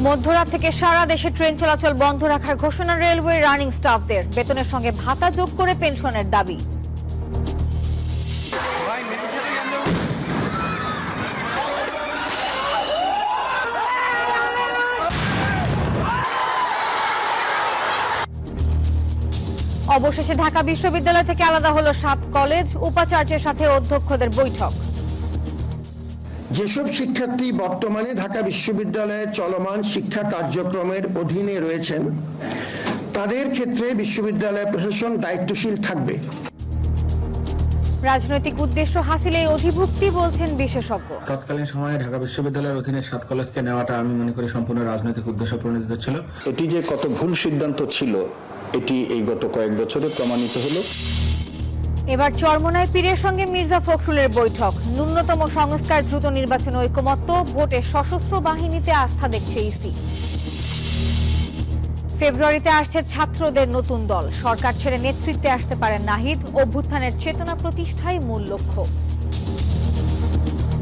মধ্যরাত থেকে সারা দেশে ট্রেন চলাচল বন্ধ রাখার ঘোষণা রেলওয়ে রানিং স্টাফদের। বেতনের সঙ্গে ভাতা যোগ করে পেনশনের দাবি। অবশেষে ঢাকা বিশ্ববিদ্যালয় থেকে আলাদা হলো 7 কলেজ। উপাচার্যের সাথে অধ্যক্ষদের বৈঠক। যেসব শিক্ষার্থী বর্তমানে ঢাকা বিশ্ববিদ্যালয়ে চলমান শিক্ষা কার্যক্রমের অধীনে রয়েছেন তাদের ক্ষেত্রে বিশ্ববিদ্যালয় প্রশাসন দায়িত্বশীল থাকবে। রাজনৈতিক উদ্দেশ্য হাসিলে অধিভুক্তি বলছেন বিশেষজ্ঞ। তৎকালীন সময়ে ঢাকা বিশ্ববিদ্যালয়ের অধীনে 7 কলেজকে নেওয়াটা আমি মনে করি সম্পূর্ণ রাজনৈতিক উদ্দেশ্য প্রণোদিত ছিল। এটি যে কত ভুল সিদ্ধান্ত ছিল এটি এই গত কয়েক বছরে প্রমাণিত হলো। এবার চরমোনাই পীরের সঙ্গে মির্জা ফখরুলের বৈঠক। ন্যূনতম সংস্কার, দ্রুত নির্বাচন ঐকমত্য, ভোটে সশস্ত্র বাহিনীতে আস্থা দেখছে ইসি। ফেব্রুয়ারিতে আসছে ছাত্রদের নতুন দল। সরকার ছেড়ে নেতৃত্বে আসতে পারেন নাহিদ। অভ্যুত্থানের চেতনা প্রতিষ্ঠাই মূল লক্ষ্য।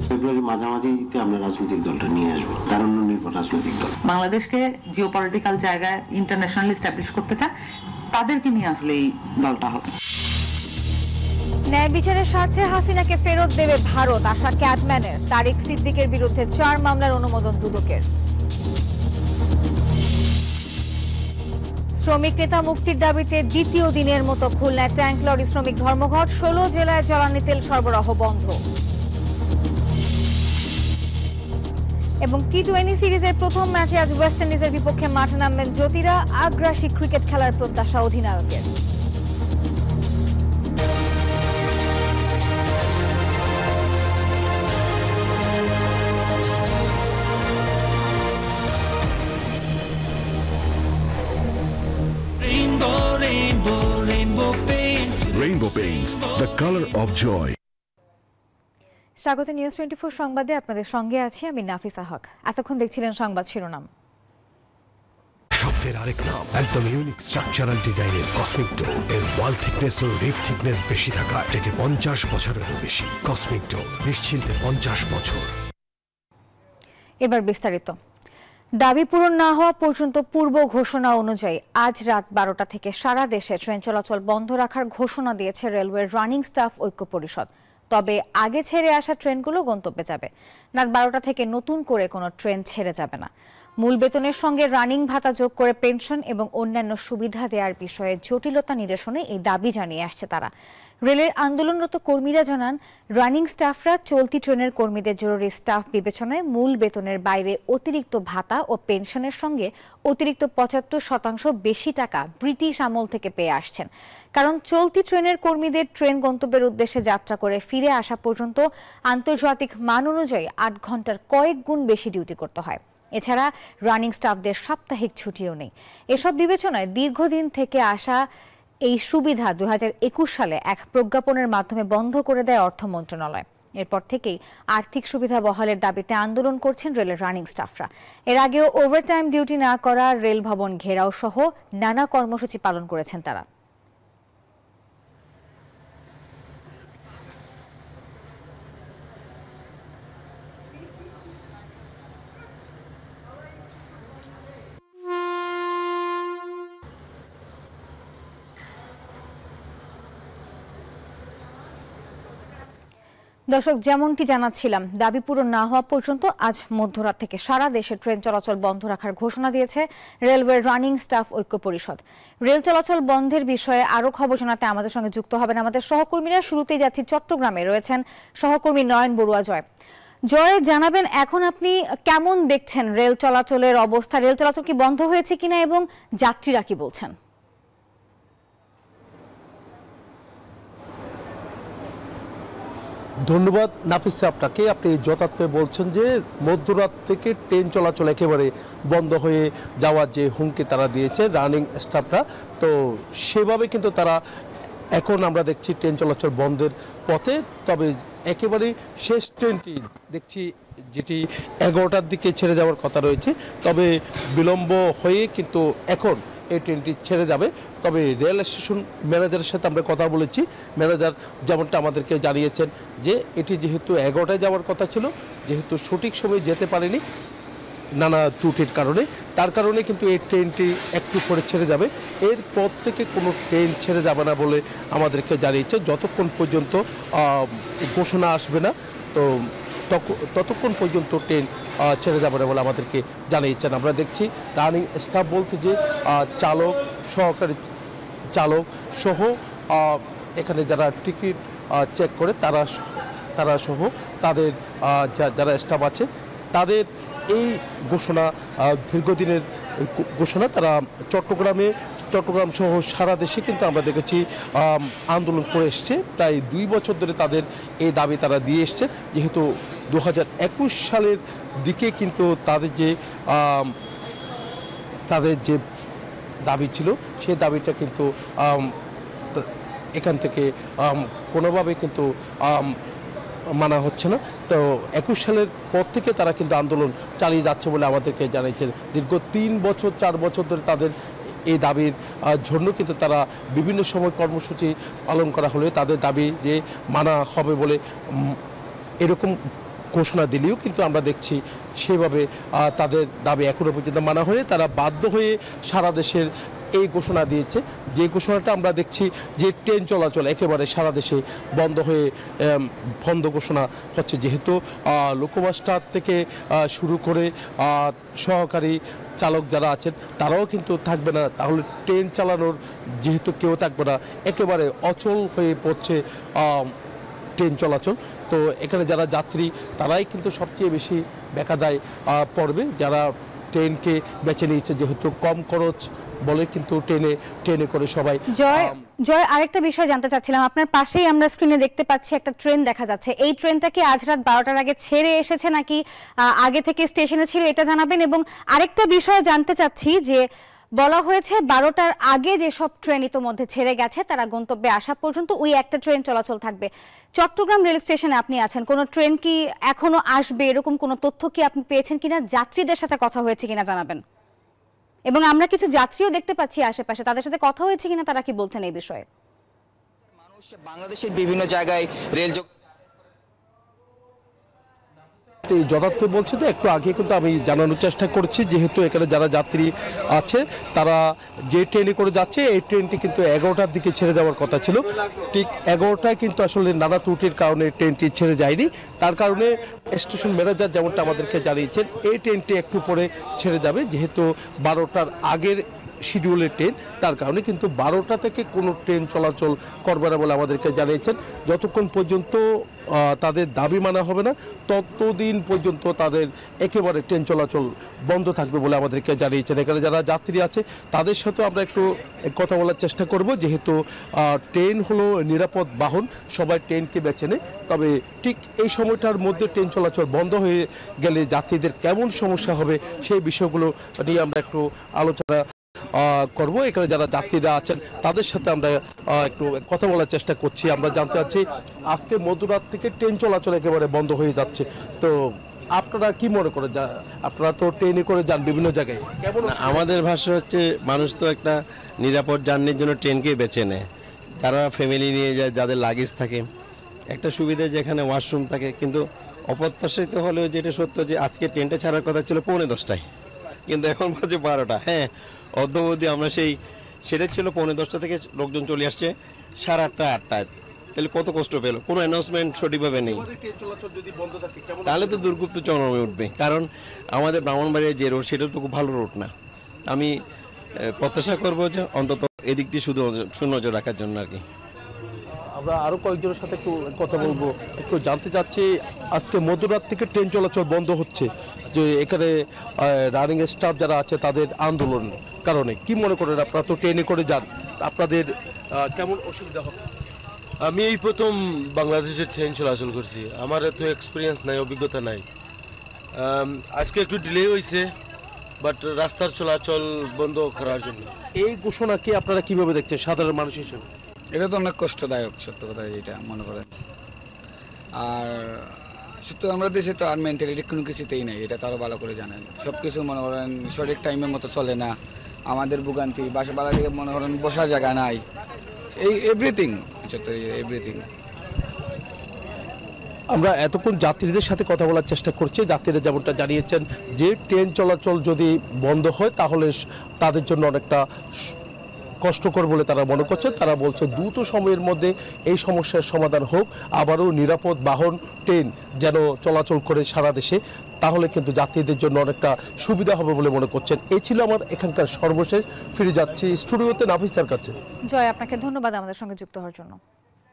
ফেব্রুয়ারি মাঝামাঝিতে আমরা রাজনৈতিক দলটা নিয়ে আসবো, তারুণ্য নির্ভর রাজনৈতিক দল। বাংলাদেশকে জিওপলিটিক্যাল জায়গায় ইন্টারন্যাশনালি এস্টাবলিশ করতে চান, তাদেরকে নিয়ে আসলে এই দলটা হবে। ন্যায় বিচারের স্বার্থে হাসিনাকে ফেরত দেবে ভারত, আশা ক্যাটম্যানের। তারিক সিদ্দিকের বিরুদ্ধে 4 মামলার অনুমোদন দুদকের। শ্রমিক নেতা মুক্তির দাবিতে দ্বিতীয় দিনের মতো খুলনায় ট্যাঙ্ক লরি শ্রমিক ধর্মঘট। 16 জেলায় জ্বালানি তেল সরবরাহ বন্ধ। এবং টি-20 সিরিজের প্রথম ম্যাচে আজ ওয়েস্ট ইন্ডিজের বিপক্ষে মাঠে নামবেন জ্যোতিরা। আগ্রাসী ক্রিকেট খেলার প্রত্যাশা অধিনায়কের। Rainbow Paints, the color of joy. স্বাগত নিউজ 24 সংবাদে আপনাদের সঙ্গে আছি আমি নাফিসা হক। এতক্ষণ দেখছিলেন সংবাদ শিরোনাম। শব্দের আরেক নাম, একদম ইউনিক স্ট্রাকচারাল ডিজাইনের কসমিক ডো। এর ওয়াল থিকনেস ও রিপ থিকনেস বেশি থাকা থেকে 50 বছরেরও বেশি। কসমিক ডো, নিশ্চিন্তে 50 বছর। এবার বিস্তারিত। দাবি পূরণ না হওয়া পর্যন্ত পূর্ব ঘোষণা অনুযায়ী আজ রাত 12টা থেকে সারা দেশে ট্রেন চলাচল বন্ধ রাখার ঘোষণা দিয়েছে রেলওয়ের রানিং স্টাফ ঐক্য পরিষদ। তবে আগে ছেড়ে আসা ট্রেনগুলো গন্তব্যে যাবে। রাত 12টা থেকে নতুন করে কোনো ট্রেন ছেড়ে যাবে না। মূল বেতনের সঙ্গে রানিং ভাতা যোগ করে পেনশন এবং অন্যান্য সুবিধা দেওয়ার বিষয়ে জটিলতা নিরসনে এই দাবি জানিয়ে আসছে তারা। রেলের আন্দোলনরত কর্মীরা জানান, রানিং স্টাফরা চলতি ট্রেনের কর্মীদের জরুরি স্টাফ বিবেচনায় মূল বেতনের বাইরে অতিরিক্ত ভাতা ও পেনশনের সঙ্গে অতিরিক্ত 75% বেশি টাকা ব্রিটিশ আমল থেকে পেয়ে আসছেন। কারণ চলতি ট্রেনের কর্মীদের ট্রেন গন্তব্যের উদ্দেশ্যে যাত্রা করে ফিরে আসা পর্যন্ত আন্তর্জাতিক মান অনুযায়ী 8 ঘন্টার কয়েক গুণ বেশি ডিউটি করতে হয়। এছাড়া রানিং স্টাফদের সাপ্তাহিক ছুটিও নেই। এসব বিবেচনায় দীর্ঘদিন থেকে আসা এই সুবিধা 2021 সালে এক প্রজ্ঞাপনের মাধ্যমে বন্ধ করে দেয় অর্থ মন্ত্রণালয়। এরপর থেকেই আর্থিক সুবিধা বহালের দাবিতে আন্দোলন করছেন রেলের রানিং স্টাফরা। এর আগেও ওভারটাইম ডিউটি না করা, রেল ভবন ঘেরাও সহ নানা কর্মসূচি পালন করেছেন তারা। দর্শক, যেমনটি জানাচ্ছিলাম, দাবি পূরণ না হওয়া পর্যন্ত আজ মধ্যরাত থেকে সারা দেশে ট্রেন চলাচল বন্ধ রাখার ঘোষণা দিয়েছে রেলওয়ের রানিং স্টাফ ঐক্য পরিষদ। রেল চলাচল বন্ধের বিষয়ে আরো খবর জানাতে আমাদের সঙ্গে যুক্ত হবেন আমাদের সহকর্মীরা। শুরুতেই যাচ্ছি চট্টগ্রামে, রয়েছেন সহকর্মী নয়ন বড়ুয়া। জয়, জানাবেন এখন আপনি কেমন দেখছেন রেল চলাচলের অবস্থা? রেল চলাচল কি বন্ধ হয়েছে কিনা এবং যাত্রীরা কি বলছেন? ধন্যবাদ নাফিসা আপনাকে। আপনি যথার্থ বলছেন যে মধ্যরাত থেকে ট্রেন চলাচল একেবারে বন্ধ হয়ে যাওয়ার যে হুমকি তারা দিয়েছে রানিং স্টাফরা, তো সেভাবে কিন্তু তারা এখন আমরা দেখছি ট্রেন চলাচল বন্ধের পথে। তবে একেবারে শেষ ট্রেনটি দেখছি যেটি 11টার দিকে ছেড়ে যাওয়ার কথা রয়েছে, তবে বিলম্ব হয়ে কিন্তু এখন এই ট্রেনটি ছেড়ে যাবে। তবে রেল স্টেশন ম্যানেজারের সাথে আমরা কথা বলেছি, ম্যানেজার যেমনটা আমাদেরকে জানিয়েছেন যে এটি যেহেতু 11টায় যাওয়ার কথা ছিল, যেহেতু সঠিক সময়ে যেতে পারেনি নানা ত্রুটির কারণে, তার কারণে কিন্তু এই ট্রেনটি একটু পরে ছেড়ে যাবে। এরপর থেকে কোনো ট্রেন ছেড়ে যাবে না বলে আমাদেরকে জানিয়েছে, যতক্ষণ পর্যন্ত ঘোষণা আসবে না তো ততক্ষণ পর্যন্ত ট্রেন ছেড়ে যাবে না বলে আমাদেরকে জানিয়েছেন। আমরা দেখছি রানিং স্টাফ বলতে যে চালক, সহকারী চালক সহ এখানে যারা টিকিট চেক করে তারা সহ তাদের যারা স্টাফ আছে তাদের এই ঘোষণা, দীর্ঘদিনের ঘোষণা, তারা চট্টগ্রাম সহ সারা দেশে কিন্তু আমরা দেখেছি আন্দোলন করে এসছে। প্রায় 2 বছর ধরে তাদের এই দাবি তারা দিয়ে এসছে, যেহেতু 2021 সালের দিকে কিন্তু তাদের যে দাবি ছিল সেই দাবিটা কিন্তু এখান থেকে কোনোভাবে কিন্তু মানা হচ্ছে না। তো 21 সালের পর থেকে তারা কিন্তু আন্দোলন চালিয়ে যাচ্ছে বলে আমাদেরকে জানিয়েছেন। দীর্ঘ 4 বছর ধরে তাদের এই দাবির জন্য কিন্তু তারা বিভিন্ন সময় কর্মসূচি পালন করা হলেও তাদের দাবি যে মানা হবে বলে এরকম ঘোষণা দিলেও কিন্তু আমরা দেখছি সেভাবে তাদের দাবি এখনো পর্যন্ত মানা হয়ে তারা বাধ্য হয়ে সারা দেশের এই ঘোষণা দিয়েছে। যে ঘোষণাটা আমরা দেখছি যে ট্রেন চলাচল একেবারে সারা দেশে বন্ধ ঘোষণা হচ্ছে, যেহেতু লোকোমাস্টার থেকে শুরু করে সহকারী চালক যারা আছেন তারাও কিন্তু থাকবে না। তাহলে ট্রেন চালানোর যেহেতু কেউ থাকবে না, একেবারে অচল হয়ে পড়ছে ট্রেন চলাচল। তো এখানে যারা যাত্রী তারাই কিন্তু সবচেয়ে বেশি বেকায়দায় পড়বে, যারা ট্রেনকে বেছে নিয়েছে, যেহেতু কম খরচ বলে কিন্তু ট্রেনে করে সবাই। জয়, আরেকটা বিষয় জানতে চাচ্ছিলাম, আপনার পাশেই আমরা স্ক্রিনে দেখতে পাচ্ছি একটা ট্রেন দেখা যাচ্ছে। এই ট্রেনটা কি আজ রাত 12টার আগে ছেড়ে এসেছে নাকি আগে থেকে স্টেশনে ছিল, এটা জানাবেন। এবং আরেকটা বিষয় জানতে চাচ্ছি যে বলা হয়েছে 12টার আগে যেসব ট্রেন ইতোমধ্যে ছেড়ে গেছে তারা গন্তব্যে আসা পর্যন্ত ওই একটা ট্রেন চলাচল থাকবে। চট্টগ্রাম রেল স্টেশনে আপনি আছেন, কোনো ট্রেন কি এখনো আসবে এরকম কোনো তথ্য কি আপনি পেয়েছেন কিনা, যাত্রীদের সাথে কথা হয়েছে কিনা জানাবেন। এবং আমরা কিছু যাত্রীও দেখতে পাচ্ছি আশেপাশে, তাদের সাথে কথা হয়েছে কিনা, তারা কি বলছেন এই বিষয়ে। মানুষ বাংলাদেশের বিভিন্ন জায়গায় রেল যথার্থ বলছে যে একটু আগে কিন্তু আমি জানানোর চেষ্টা করছি, যেহেতু এখানে যারা যাত্রী আছে তারা যে ট্রেনে করে যাচ্ছে এই ট্রেনটি কিন্তু 11টার দিকে ছেড়ে যাওয়ার কথা ছিল। ঠিক 11টায় কিন্তু আসলে নানা ত্রুটির কারণে ট্রেনটি ছেড়ে যায়নি। তার কারণে স্টেশন ম্যানেজার যেমনটা আমাদেরকে জানিয়েছেন এই ট্রেনটি একটু পরে ছেড়ে যাবে, যেহেতু 12টার আগের শিডিউলের ট্রেন, তার কারণে কিন্তু 12টা থেকে কোনো ট্রেন চলাচল করবে না বলে আমাদেরকে জানিয়েছেন। যতক্ষণ পর্যন্ত তাদের দাবি মানা হবে না ততদিন পর্যন্ত তাদের একেবারে ট্রেন চলাচল বন্ধ থাকবে বলে আমাদেরকে জানিয়েছেন। এখানে যারা যাত্রী আছে তাদের সাথে আমরা একটু কথা বলার চেষ্টা করব, যেহেতু ট্রেন হলো নিরাপদ বাহন, সবাই ট্রেনকে বেছে নেয়। তবে ঠিক এই সময়টার মধ্যে ট্রেন চলাচল বন্ধ হয়ে গেলে যাত্রীদের কেমন সমস্যা হবে সেই বিষয়গুলো নিয়ে আমরা একটু আলোচনা করব। এখানে যারা যাত্রীরা আছেন তাদের সাথে আমরা একটু কথা বলার চেষ্টা করছি। আমরা জানতে চাচ্ছি আজকে মধ্যরাত থেকে ট্রেন চলাচল একেবারে বন্ধ হয়ে যাচ্ছে, তো আপনারা কি মনে করেন? আপনারা তো ট্রেনে করে যান বিভিন্ন জায়গায়, কেমন? আমাদের ভাষ্য হচ্ছে মানুষ তো একটা নিরাপদ জার্নির জন্য ট্রেনকেই বেছে নেয়। যারা ফ্যামিলি নিয়ে যায়, যাদের লাগেজ থাকে, একটা সুবিধা যেখানে ওয়াশরুম থাকে। কিন্তু অপ্রত্যাশিত হলেও যেটা সত্য যে আজকে ট্রেনটা ছাড়ার কথা ছিল 10:45, কিন্তু এখন বাজে 12টা। হ্যাঁ, অদ্যবধি আমরা সেটা ছিল 10:45 থেকে লোকজন চলে আসছে 8:30 8টায়। তাহলে কত কষ্ট পেল, কোনো অ্যানাউন্সমেন্ট সঠিকভাবে নেই, তাহলে তো দুর্গুপ্ত চরমে উঠবে। কারণ আমাদের ব্রাহ্মণবাড়িয়া যে রোড সেটা তো খুব ভালো রোড না। আমি প্রত্যাশা করবো যে অন্তত এদিকটি শুধু সুনজর রাখার জন্য আর কি। আমরা আরো কয়েকজনের সাথে একটু কথা বলবো, একটু জানতে চাচ্ছি আজকে মধ্যরাত থেকে ট্রেন চলাচল বন্ধ হচ্ছে, যে এখানে রানিং স্টাফ যারা আছে তাদের আন্দোলন কারণে কি মনে করেন? আপনারা তো ট্রেনে করে যান, আপনাদের কেমন অসুবিধা হবে? আমি এই প্রথম বাংলাদেশের ট্রেন চলাচল করছি, আমার এত এক্সপিরিয়েন্স নাই, অভিজ্ঞতা নাই। আজকে একটু ডিলে হয়েছে, বাট রাস্তার চলাচল বন্ধ করার জন্য। এই ঘোষণাকে আপনারা কিভাবে দেখছেন সাধারণ মানুষ হিসেবে? এটা তো অনেক কষ্টদায়ক, সত্য কথা এটা মনে করেন। আর সত্য আমরা দেশে তো আর মেন্টালিটি কোনো কিছুতেই নেই, এটা তো আরও ভালো করে জানেন। সব কিছু মনে করেন সঠিক টাইমের মতো চলে না, আমাদের ভোগান্তি, বাসা বাড়া থেকে মনে করেন বসার জায়গা নাই, এই এভরিথিং সত্য এভরিথিং। আমরা এতক্ষণ যাত্রীদের সাথে কথা বলার চেষ্টা করছি। যাত্রীরা যেমনটা জানিয়েছেন যে ট্রেন চলাচল যদি বন্ধ হয় তাহলে তাদের জন্য অনেকটা কষ্টকর বলে তারা মনে করছেন। তারা বলছে দ্রুত সময়ের মধ্যে এই সমস্যার সমাধান হোক, আবারও নিরাপদ বাহন ট্রেন যেন চলাচল করে সারা দেশে, তাহলে কিন্তু যাত্রীদের জন্য অনেকটা সুবিধা হবে বলে মনে করছেন। এই ছিল আমার এখানকার সর্বশেষ। ফিরে যাচ্ছি স্টুডিওতে নাফিসার কাছে। জয়, আপনাকে ধন্যবাদ আমাদের সঙ্গে যুক্ত হওয়ার জন্য।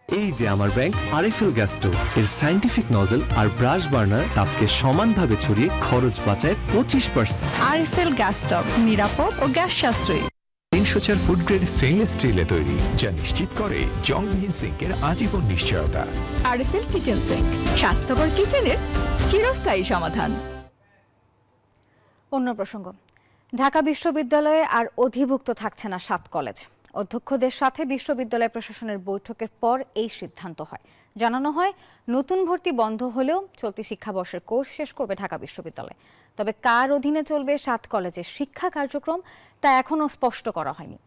এই যে আমার ব্যাংক আরএফএল গ্যাস স্টোভ, এর সায়েন্টিফিক নজল আর ব্রাশ বার্নার তাপকে সমানভাবে ছড়িয়ে খরচ বাঁচায় 25%। আরএফএল গ্যাস স্টোভ নিরাপদ ও গ্যাস সাশ্রয়ী। 304 ফুড গ্রেড স্টেইনলেস স্টিলে তৈরি, যা নিশ্চিত করে জংবিহীন সিঙ্কের আজীবন নিশ্চয়তা। আরএফএল কিচেন সিঙ্ক, স্বাস্থ্যকর কিচেনের চিরস্থায়ী সমাধান। অন্য প্রসঙ্গ, ঢাকা বিশ্ববিদ্যালয়ে আর অধিভুক্ত থাকছে না 7 কলেজ। অধ্যক্ষদের সাথে বিশ্ববিদ্যালয় প্রশাসনের বৈঠকের পর এই সিদ্ধান্ত হয়। জানানো হয় নতুন ভর্তি বন্ধ হলেও চলতি শিক্ষাবর্ষের কোর্স শেষ করবে ঢাকা বিশ্ববিদ্যালয়। তবে কার অধীনে চলবে 7 কলেজের শিক্ষা কার্যক্রম তা এখনও স্পষ্ট করা হয়নি।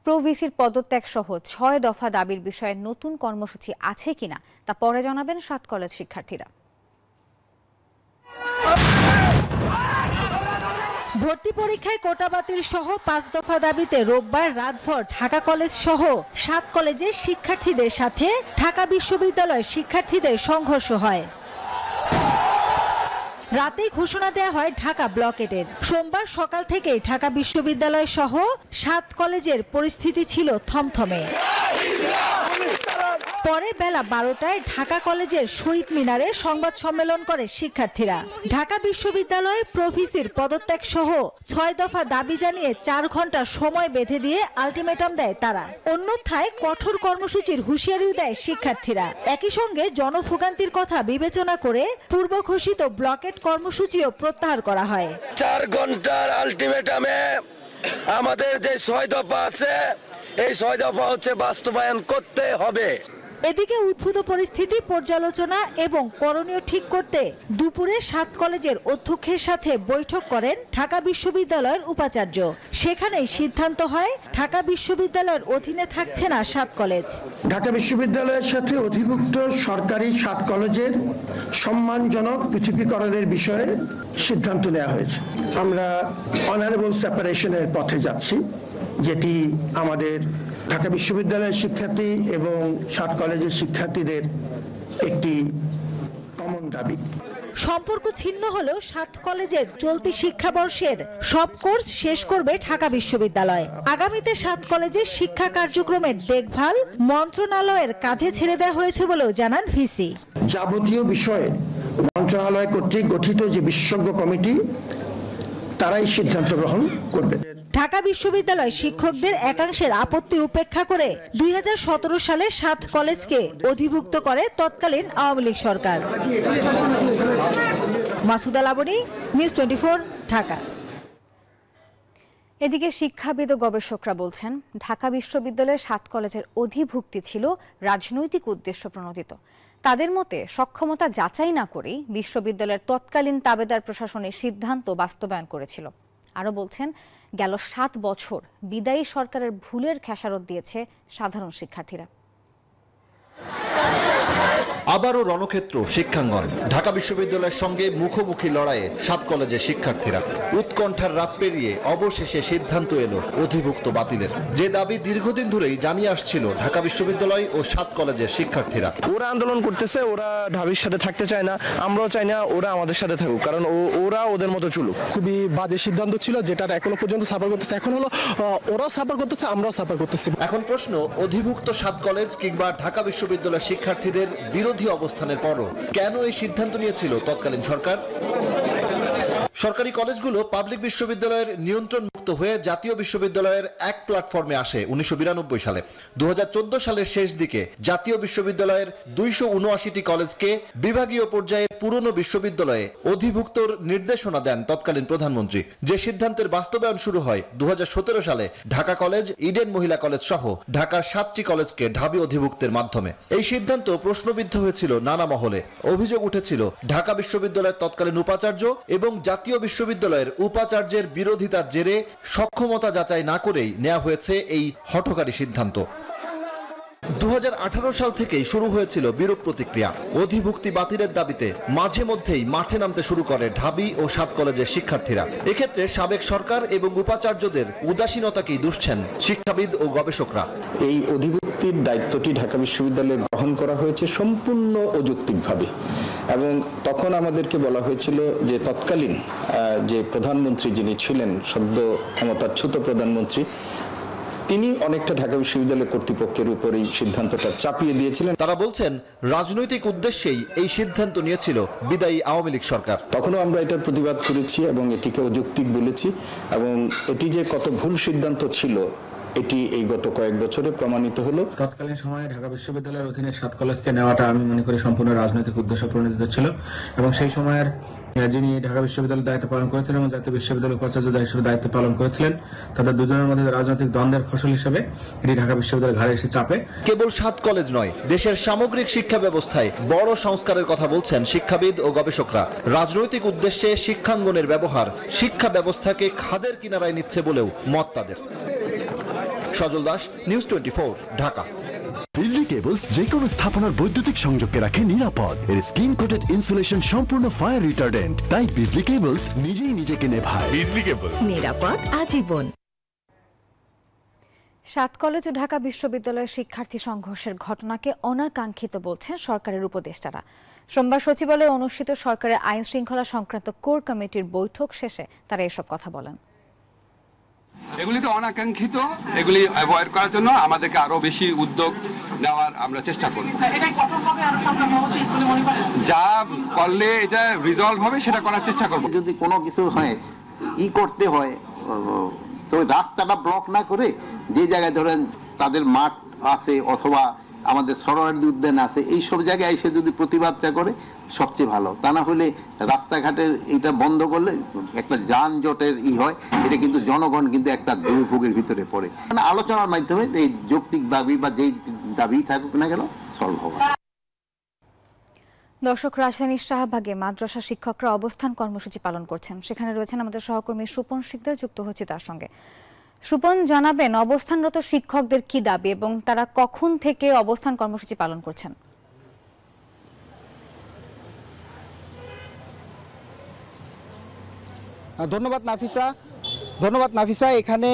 প্রভিসির পদত্যাগ সহ 6 দফা দাবির বিষয়ে নতুন কর্মসূচি আছে কিনা তা পরে জানাবেন 7 কলেজ শিক্ষার্থীরা। ভর্তি পরীক্ষায় কোটা বাতিল সহ 5 দফা দাবিতে রোববার রাতভর ঢাকা কলেজ সহ 7 কলেজের শিক্ষার্থীদের সাথে ঢাকা বিশ্ববিদ্যালয়ের শিক্ষার্থীদের সংঘর্ষ হয়। রাতেই ঘোষণা দেওয়া হয় ঢাকা ব্লকেটের। সোমবার সকাল থেকেই ঢাকা বিশ্ববিদ্যালয় সহ 7 কলেজের পরিস্থিতি ছিল থমথমে। পরে বেলা 12টায় ঢাকা কলেজের শহীদ মিনারে সংবাদ সম্মেলন করে শিক্ষার্থীরা। ঢাকা বিশ্ববিদ্যালয়ে প্রভিসির পদত্যাগ সহ 6 দফা দাবি জানিয়ে 4 ঘন্টা সময় বেঁধে দিয়ে আলটিমেটাম দেয় তারা। অন্যথায় কঠোর কর্মসূচির হুঁশিয়ারিও দেয় শিক্ষার্থীরা। একই সঙ্গে জনভোগান্তির কথা বিবেচনা করে পূর্ব ঘোষিত ব্লকেট কর্মসূচিও প্রত্যাহার করা হয়। 4 ঘন্টার আলটিমেটামে আমাদের যে 6 দফা আছে এই 6 দফা বাস্তবায়ন করতে হবে। এদিকে উদ্ভূত পরিস্থিতি পর্যালোচনা এবং করণীয় ঠিক করতে দুপুরে 7 কলেজের অধ্যক্ষের সাথে বৈঠক করেন ঢাকা বিশ্ববিদ্যালয়ের উপাচার্য। সেখানেই সিদ্ধান্ত হয় ঢাকা বিশ্ববিদ্যালয়ের অধীনে থাকছে না 7 কলেজ। ঢাকা বিশ্ববিদ্যালয়ের সাথে অধিভুক্ত সরকারি 7 কলেজের সম্মানজনক পৃথকীকরণের বিষয়ে সিদ্ধান্ত নেওয়া হয়েছে। আমরা অনারেবল সেপারেশনের পথে যাচ্ছি, যেটি আমাদের ঢাকা বিশ্ববিদ্যালয়ের শিক্ষার্থী এবং 7 কলেজের শিক্ষার্থীদের একটি কমন দাবি। সম্পর্ক ছিন্ন হলেও 7 কলেজের চলতি শিক্ষাবর্ষের সব কোর্স শেষ করবে ঢাকা বিশ্ববিদ্যালয়। আগামীতে 7 কলেজের শিক্ষা কার্যক্রমের দেখভাল মন্ত্রণালয়ের কাঁধে ছেড়ে দেওয়া হয়েছে বলেও জানান ভিসি। যাবতীয় বিষয়ে মন্ত্রণালয় কর্তৃক গঠিত যে বিশেষজ্ঞ কমিটি তারাই সিদ্ধান্ত গ্রহণ করবে। ঢাকা বিশ্ববিদ্যালয় শিক্ষকদের একাংশের আপত্তি উপেক্ষা করে 2017 সালে 7 কলেজকে অধিভুক্ত করে তৎকালীন আওয়ামী লীগ সরকার। মাসুদা লাবনী, নিউজ 24, ঢাকা। এদিকে শিক্ষাবিদ ও গবেষকরা বলছেন ঢাকা বিশ্ববিদ্যালয়ের 7 কলেজের অধিভুক্তি ছিল রাজনৈতিক উদ্দেশ্য প্রণোদিত। তাদের মতে সক্ষমতা যাচাই না করেই বিশ্ববিদ্যালয়ের তৎকালীন তাবেদার প্রশাসনের সিদ্ধান্ত বাস্তবায়ন করেছিল। আরও বলছেন গেল 7 বছর বিদায়ী সরকারের ভুলের খেসারত দিয়েছে সাধারণ শিক্ষার্থীরা। আবারও রণক্ষেত্র শিক্ষাঙ্গন। ঢাকা বিশ্ববিদ্যালয়ের সঙ্গে মুখোমুখি লড়াইয়ে 7 কলেজের শিক্ষার্থীরা। উৎকণ্ঠার রাত পেরিয়ে অবশেষে সিদ্ধান্ত এলো অধিভুক্ত বাতিলের, যে দাবি দীর্ঘদিন ধরেই জানিয়ে আসছিল ঢাকা বিশ্ববিদ্যালয় ও 7 কলেজের শিক্ষার্থীরা। ওরা আন্দোলন করতেছে, ওরা ঢাবির সাথে থাকতে চায় না, আমরাও চাই না ওরা আমাদের সাথে থাকুক, কারণ ওরা ওদের মতো চলুক। খুবই বাজে সিদ্ধান্ত ছিল, যেটা এখনো পর্যন্ত সাফার করতেছে। এখন হলো ওরাও সাফার করতেছে, আমরাও সাফার করতেছি। এখন প্রশ্ন, অধিভুক্ত 7 কলেজ কিংবা ঢাকা বিশ্ববিদ্যালয়ের শিক্ষার্থীদের বিরোধী অবস্থানের পরও কেন এই সিদ্ধান্ত নিয়েছিল তৎকালীন সরকার? সরকারি কলেজগুলো পাবলিক বিশ্ববিদ্যালয়ের নিয়ন্ত্রণ মুক্ত হয়ে জাতীয় বিশ্ববিদ্যালয়ের এক প্ল্যাটফর্মে আসে 1992 সালে। 2014 সালের শেষ দিকে জাতীয় বিশ্ববিদ্যালয়ের 279টি কলেজকে বিভাগীয় পর্যায়ে পুরনো বিশ্ববিদ্যালয়ে অধিভুক্তর নির্দেশনা দেন তৎকালীন প্রধানমন্ত্রী। যে সিদ্ধান্তের বাস্তবায়ন শুরু হয় 2017 সালে ঢাকা কলেজ, ইডেন মহিলা কলেজ সহ ঢাকার 7টি কলেজকে ঢাবি অধিভুক্তের মাধ্যমে। এই সিদ্ধান্ত প্রশ্নবিদ্ধ হয়েছিল নানা মহলে। অভিযোগ উঠেছিল ঢাকা বিশ্ববিদ্যালয়ের তৎকালীন উপাচার্য এবং জাতীয় বিশ্ববিদ্যালয়ের উপাচার্যের বিরোধিতার জেরে সক্ষমতা যাচাই না করেই নেওয়া হয়েছে এই হঠকারী সিদ্ধান্ত। 2018 সাল থেকেই শুরু হয়েছিল বিরূপ প্রতিক্রিয়া। অধিভুক্তি বাতিলের দাবিতে মাঝে মধ্যেই মাঠে নামতে শুরু করে ঢাবি ও 7 কলেজের শিক্ষার্থীরা। এক্ষেত্রে সাবেক সরকার এবং উপাচার্যদের উদাসীনতাকেই দুষছেন শিক্ষাবিদ ও গবেষকরা। এই অধিভুক্তির দায়িত্বটি ঢাকা বিশ্ববিদ্যালয়ে গ্রহণ করা হয়েছে সম্পূর্ণ অযৌক্তিকভাবে, এবং তখন আমাদেরকে বলা হয়েছিল যে তৎকালীন যে প্রধানমন্ত্রী যিনি ছিলেন, সদ্য ক্ষমতাচ্যুত প্রধানমন্ত্রী, তিনি অনেকটা ঢাকা বিশ্ববিদ্যালয় কর্তৃপক্ষের উপর এই সিদ্ধান্তটা চাপিয়ে দিয়েছিলেন। তারা বলছেন রাজনৈতিক উদ্দেশ্যেই এই সিদ্ধান্ত নিয়েছিল বিদায়ী আওয়ামী লীগ সরকার। তখনও আমরা এটার প্রতিবাদ করেছি এবং এটিকে অযৌক্তিক বলেছি, এবং এটি যে কত ভুল সিদ্ধান্ত ছিল এটি এই গত কয়েক বছরে প্রমাণিত হলো। তৎকালীন সময়ে ঢাকা বিশ্ববিদ্যালয়ের অধীনে 7 কলেজকে নেওয়াটা আমি মনে করি সম্পূর্ণ রাজনৈতিক উদ্দেশ্য প্রণোদিত ছিল, এবং সেই সময়ের যিনি ঢাকা বিশ্ববিদ্যালয়ের দায়িত্ব পালন করেছিলেন এবং জাতীয় বিশ্ববিদ্যালয় উপাচার্য হিসেবে দায়িত্ব পালন করেছিলেন, তাদের দুজনের মধ্যে রাজনৈতিক দ্বন্দ্বের ফসল হিসেবে এটি ঢাকা বিশ্ববিদ্যালয়ের ঘাড়ে এসে চাপে। কেবল 7 কলেজ নয়, দেশের সামগ্রিক শিক্ষা ব্যবস্থায় বড় সংস্কারের কথা বলছেন শিক্ষাবিদ ও গবেষকরা। রাজনৈতিক উদ্দেশ্যে শিক্ষাঙ্গনের ব্যবহার শিক্ষা ব্যবস্থাকে খাদের কিনারায় নিচ্ছে বলেও মত তাদের। সজল দাস, নিউজ 24, ঢাকা। বিজলি কেবলস যে কোনো স্থাপনার বৈদ্যুতিক সংযোগকে রাখে নিরাপদ। এর স্কিন কোটেড ইনসুলেশন সম্পূর্ণ ফায়ার রিটার্ডেন্ট, তাই বিজলি কেবলস নিজেই নিজেকে নেভায়। বিজলি কেবলস, নিরাপদ আজীবন। 7 কলেজ ও ঢাকা বিশ্ববিদ্যালয়ের শিক্ষার্থী সংঘর্ষের ঘটনাকে অনাকাঙ্ক্ষিত বলছেন সরকারের উপদেষ্টারা। সোমবার সচিবালয়ে অনুষ্ঠিত সরকারের আইন শৃঙ্খলা সংক্রান্ত কোর কমিটির বৈঠক শেষে তারা এসব কথা বলেন। এগুলি তো অনাকাঙ্ক্ষিত, এগুলি অ্যাভয়েড করার জন্য আমাদেরকে আরো বেশি উদ্যোগ নেওয়ার আমরা চেষ্টা করব। যা করলে এটা রিজলভ হবে সেটা করার চেষ্টা করব। যদি কোনো কিছু হয় করতে হয়, তো রাস্তাটা ব্লক না করে যে জায়গায় ধরেন তাদের মাঠ আছে অথবা আমাদের সরোয়ারদি উদ্যান আছে, এই সব জায়গায় এসে যদি প্রতিবাদটা করে সবচেয়ে ভালো। তা না হলে রাস্তাঘাটের এটা বন্ধ করলে একটা যানজটের হয়, এটা কিন্তু জনগণ কিন্তু একটা দুর্ভোগের ভিতরে পড়ে। মানে আলোচনার মাধ্যমে এই যৌক্তিক দাবি বা যেই দাবি থাকুক না কেন সলভ হবে। দর্শক, রাজধানীর শাহবাগে মাদ্রাসা শিক্ষকরা অবস্থান কর্মসূচি পালন করছেন। সেখানে রয়েছেন আমাদের সহকর্মী সুপন শিকদার, যুক্ত হচ্ছে তার সঙ্গে। সুপন, জানাবেন অবস্থানরত শিক্ষকদের কি দাবি এবং তারা কখন থেকে অবস্থান কর্মসূচি পালন করছেন? ধন্যবাদ নাফিসা। এখানে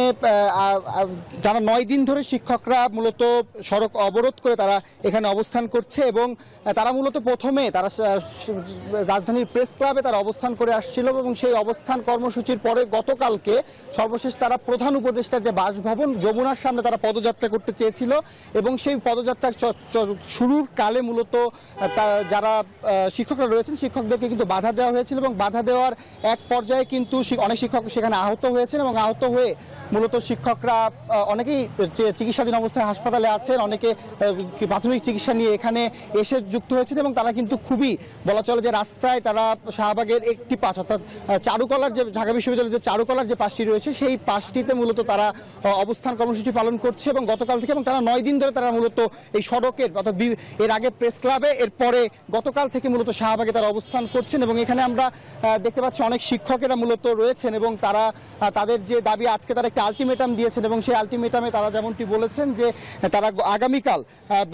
যারা 9 দিন ধরে শিক্ষকরা মূলত সড়ক অবরোধ করে তারা এখানে অবস্থান করছে, এবং তারা মূলত প্রথমে তারা রাজধানীর প্রেস ক্লাবে তারা অবস্থান করে আসছিল, এবং সেই অবস্থান কর্মসূচির পরে গতকালকে সর্বশেষ তারা প্রধান উপদেষ্টার যে বাসভবন যমুনার সামনে তারা পদযাত্রা করতে চেয়েছিল, এবং সেই পদযাত্রা শুরুর কালে মূলত যারা শিক্ষকরা রয়েছেন শিক্ষকদেরকে কিন্তু বাধা দেওয়া হয়েছিল, এবং বাধা দেওয়ার এক পর্যায়ে কিন্তু অনেক শিক্ষক সেখানে আহত হয়েছেন, এবং আহত হয়ে মূলত শিক্ষকরা অনেকেই চিকিৎসাধীন অবস্থায় হাসপাতালে আছেন, অনেকে প্রাথমিক চিকিৎসা নিয়ে এখানে এসে যুক্ত হয়েছেন, এবং তারা কিন্তু খুবই বলা চলে যে রাস্তায় তারা শাহবাগের একটি পাশ অর্থাৎ চারুকলার যে ঢাকা বিশ্ববিদ্যালয়ের যে চারুকলার যে পাশটি রয়েছে সেই পাশটিতে মূলত তারা অবস্থান কর্মসূচি পালন করছে, এবং গতকাল থেকে এবং তারা 9 দিন ধরে তারা মূলত এই সড়কের অর্থাৎ এর আগে প্রেস ক্লাবে, এরপরে গতকাল থেকে মূলত শাহবাগে তারা অবস্থান করছেন। এবং এখানে আমরা দেখতে পাচ্ছি অনেক শিক্ষকেরা মূলত রয়েছেন, এবং তারা তাদের যে দাবি আজকে তারা একটা আলটিমেটাম দিয়েছেন, এবং সেই আলটিমেটামে তারা যেমনটি বলেছেন যে তারা আগামীকাল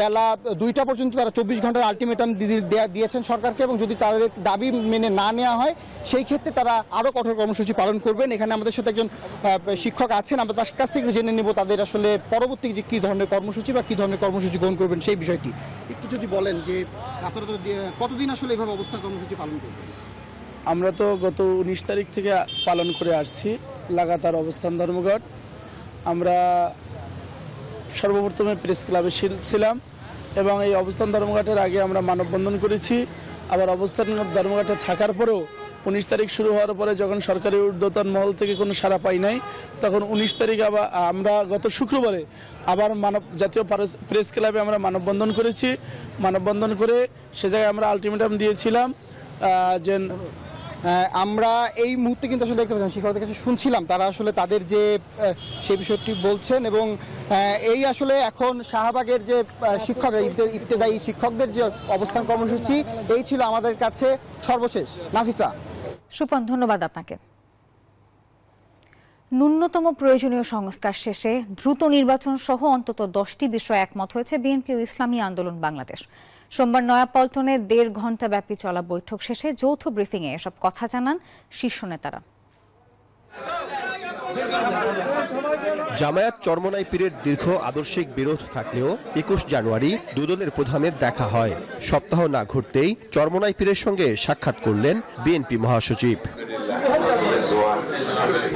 বেলা 2টা পর্যন্ত তারা 24 ঘন্টার আলটিমেটাম দিয়েছেন সরকারকে, এবং যদি তাদের দাবি মেনে না নেওয়া হয় সেই ক্ষেত্রে তারা আরও কঠোর কর্মসূচি পালন করবেন। এখানে আমাদের সাথে একজন শিক্ষক আছেন, আমরা তার কাছ থেকে জেনে নেব তাদের আসলে পরবর্তী যে কী ধরনের কর্মসূচি বা কী ধরনের কর্মসূচি গ্রহণ করবেন সেই বিষয়টি একটু যদি বলেন যে আপনারা তো কতদিন আসলে এভাবে অবস্থান কর্মসূচি পালন করবেন? আমরা তো গত 19 তারিখ থেকে পালন করে আসছি লাগাতার অবস্থান ধর্মঘট। আমরা সর্বপ্রথমে প্রেস ক্লাবে ছিলাম, এবং এই অবস্থান ধর্মঘটের আগে আমরা মানববন্ধন করেছি। আবার অবস্থান ধর্মঘটে থাকার পরেও 19 তারিখ শুরু হওয়ার পরে যখন সরকারি ঊর্ধ্বতন মহল থেকে কোনো সাড়া পাই নাই, তখন 19 তারিখ আবার আমরা গত শুক্রবারে আবার জাতীয় প্রেস ক্লাবে আমরা মানববন্ধন করেছি। মানববন্ধন করে সে জায়গায় আমরা আলটিমেটাম দিয়েছিলাম যে আমরা এই মুহূর্তে কিন্তু আসলে দেখতে পাচ্ছি শিক্ষকদের কাছে শুনছিলাম তারা আসলে তাদের যে সেই বিষয়টি বলছেন, এবং এই আসলে এখন শাহবাগের যে শিক্ষক ইবতেদায়ী শিক্ষকদের যে অবস্থান কর্মসূচি এই ছিল আমাদের কাছে সর্বশেষ। নাফিসা। সুপন, ধন্যবাদ আপনাকে। ন্যূনতম প্রয়োজনীয় সংস্কার শেষে দ্রুত নির্বাচন সহ অন্তত 10টি বিষয়ে একমত হয়েছে বিএনপি ও ইসলামী আন্দোলন বাংলাদেশ। সোমবার নয়াপল্টনে 1.5 ঘণ্টা ব্যাপী চলা বৈঠক শেষে যৌথ ব্রিফিংয়ে এসব কথা জানান শীর্ষ নেতারা। জামায়াত চরমোনাই পীরের দীর্ঘ আদর্শিক বিরোধ থাকলেও 21 জানুয়ারি দুদলের প্রধানের দেখা হয়। সপ্তাহ না ঘুরতেই চরমোনাই পীরের সঙ্গে সাক্ষাৎ করলেন বিএনপি মহাসচিব।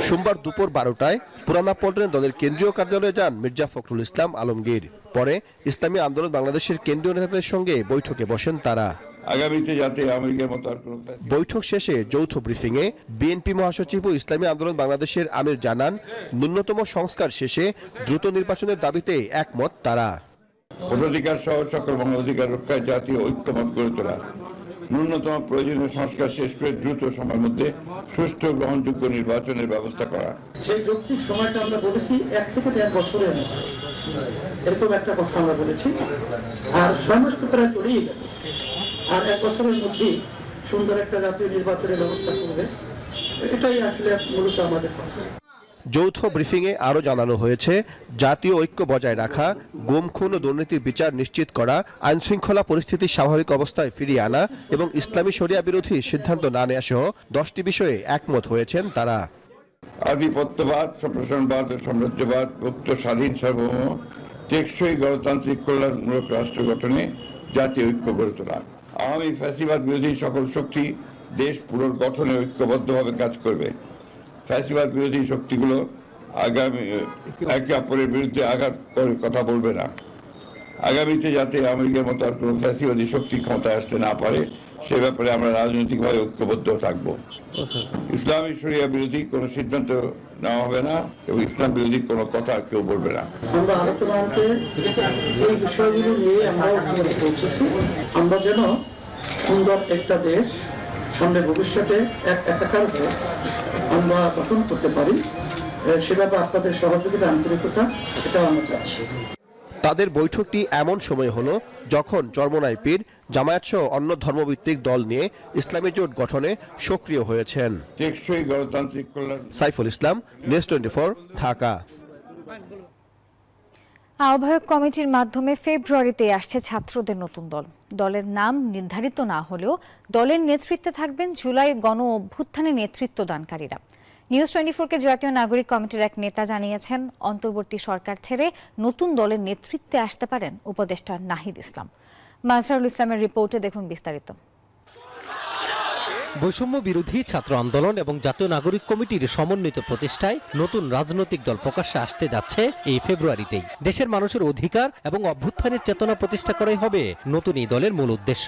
সোমবার দুপুর 12টায় পুরানা পল্টনে দলের কেন্দ্রীয় কার্যালয়ে যান মির্জা ফখরুল ইসলাম আলমগীর। পরে ইসলামী আন্দোলন বাংলাদেশের কেন্দ্রীয় নেতাদের সঙ্গে বৈঠকে বসেন তারা। আগামীতে যাতে আমেরিকার মতো আর কোনো বৈঠক শেষে যৌথ ব্রিফিংয়ে বিএনপি মহাসচিব ও ইসলামী আন্দোলন বাংলাদেশের আমির জানান, ন্যূনতম সংস্কার শেষে দ্রুত নির্বাচনের দাবিতে একমত তারা। ভোটাধিকার সহ সকল মানবাধিকার রক্ষায় জাতীয় ঐক্যমত গড়ে তোলা, ন্যূনতম প্রয়োজনীয় সংস্কার শেষ করে দ্রুত সময়ের মধ্যে সুষ্ঠু গ্রহণযোগ্য নির্বাচনের ব্যবস্থা করা। সেই যৌক্তিক সময়টা আমরা বলেছি 1 থেকে 1.5 বছরের মধ্যে, এরকম একটা কথা আমরা বলেছি। আর 6 মাস তো প্রায় চলেই গেল, আর 1 বছরের মধ্যেই সুন্দর একটা জাতীয় নির্বাচনের ব্যবস্থা করবে, এটাই আসলে মূলত আমাদের কথা। যৌথ ব্রিফিংয়ে আরও জানানো হয়েছে, জাতীয় ঐক্য বজায় রাখা, গুম খুন ও দুর্নীতির বিচার নিশ্চিত করা, আইনশৃঙ্খলা পরিস্থিতি স্বাভাবিক অবস্থায় ফিরিয়ে আনা এবং ইসলামী শরিয়া বিরোধী সিদ্ধান্ত না নেওয়া সহ 10টি বিষয়ে একমত হয়েছেন তারা। আধিপত্যবাদ, সম্প্রসারণবাদ ও সাম্রাজ্যবাদ, মুক্ত স্বাধীন সার্বভৌম, টেকসই গণতান্ত্রিক কল্যাণমূলক রাষ্ট্র গঠনে জাতীয় ঐক্য গড়ে তোলা, আওয়ামী ফ্যাসিবাদ বিরোধী সকল শক্তি দেশ পুনর্গঠনে ঐক্যবদ্ধভাবে কাজ করবে। ফ্যাসিবাদ বিরোধী শক্তিগুলো আগামী একে অপরের বিরুদ্ধে আঘাত করে কথা বলবে না। আগামীতে যাতে আমেরিকার মতো আর কোনো ফ্যাসিবাদী শক্তি ক্ষমতায় আসতে না পারে সে ব্যাপারে আমরা রাজনৈতিকভাবে ঐক্যবদ্ধ থাকব। ইসলামী শরিয়া বিরোধী কোনো সিদ্ধান্ত নেওয়া হবে না এবং ইসলাম বিরোধী কোনো কথা কেউ বলবে না। আমরা আলোচনাতে এই বিষয়গুলো নিয়ে আমরা পৌঁছেছি, আমরা যেন সুন্দর একটা দেশ সামনে ভবিষ্যতে একাকার হয়ে আমরা গঠন করতে পারি, সে ব্যাপারে আপনাদের সহযোগিতা, আন্তরিকতা, এটা আমরা চাচ্ছি। তাদের বৈঠকটি এমন সময় হলো যখন চরমোনাই পীর জামায়াত সহ অন্য ধর্মভিত্তিক দল নিয়ে ইসলামী জোট গঠনে সক্রিয় হয়েছেন। টেকসই গণতান্ত্রিক কল্যাণ। সাইফুল ইসলাম, নিউজ 24, ঢাকা। আহ্বায়ক কমিটির মাধ্যমে ফেব্রুয়ারিতে আসছে ছাত্রদের নতুন দল। দলের নাম নির্ধারিত না হলেও দলের নেতৃত্বে থাকবেন জুলাই গণ অভ্যুত্থানে নেতৃত্বদানকারীরা। নিউজ 24-কে জাতীয় নাগরিক কমিটির এক নেতা জানিয়েছেন, অন্তর্বর্তী সরকার ছেড়ে নতুন দলের নেতৃত্বে আসতে পারেন উপদেষ্টা নাহিদ ইসলাম। মাজহারুল ইসলামের রিপোর্টে দেখুন বিস্তারিত। বৈষম্য বিরোধী ছাত্র আন্দোলন এবং জাতীয় নাগরিক কমিটির সমন্বিত প্রচেষ্টায় নতুন রাজনৈতিক দল প্রকাশ্যে আসতে যাচ্ছে এই ফেব্রুয়ারিতেই। দেশের মানুষের অধিকার এবং অভ্যুত্থানের চেতনা প্রতিষ্ঠা করাই হবে নতুন এই দলের মূল উদ্দেশ্য।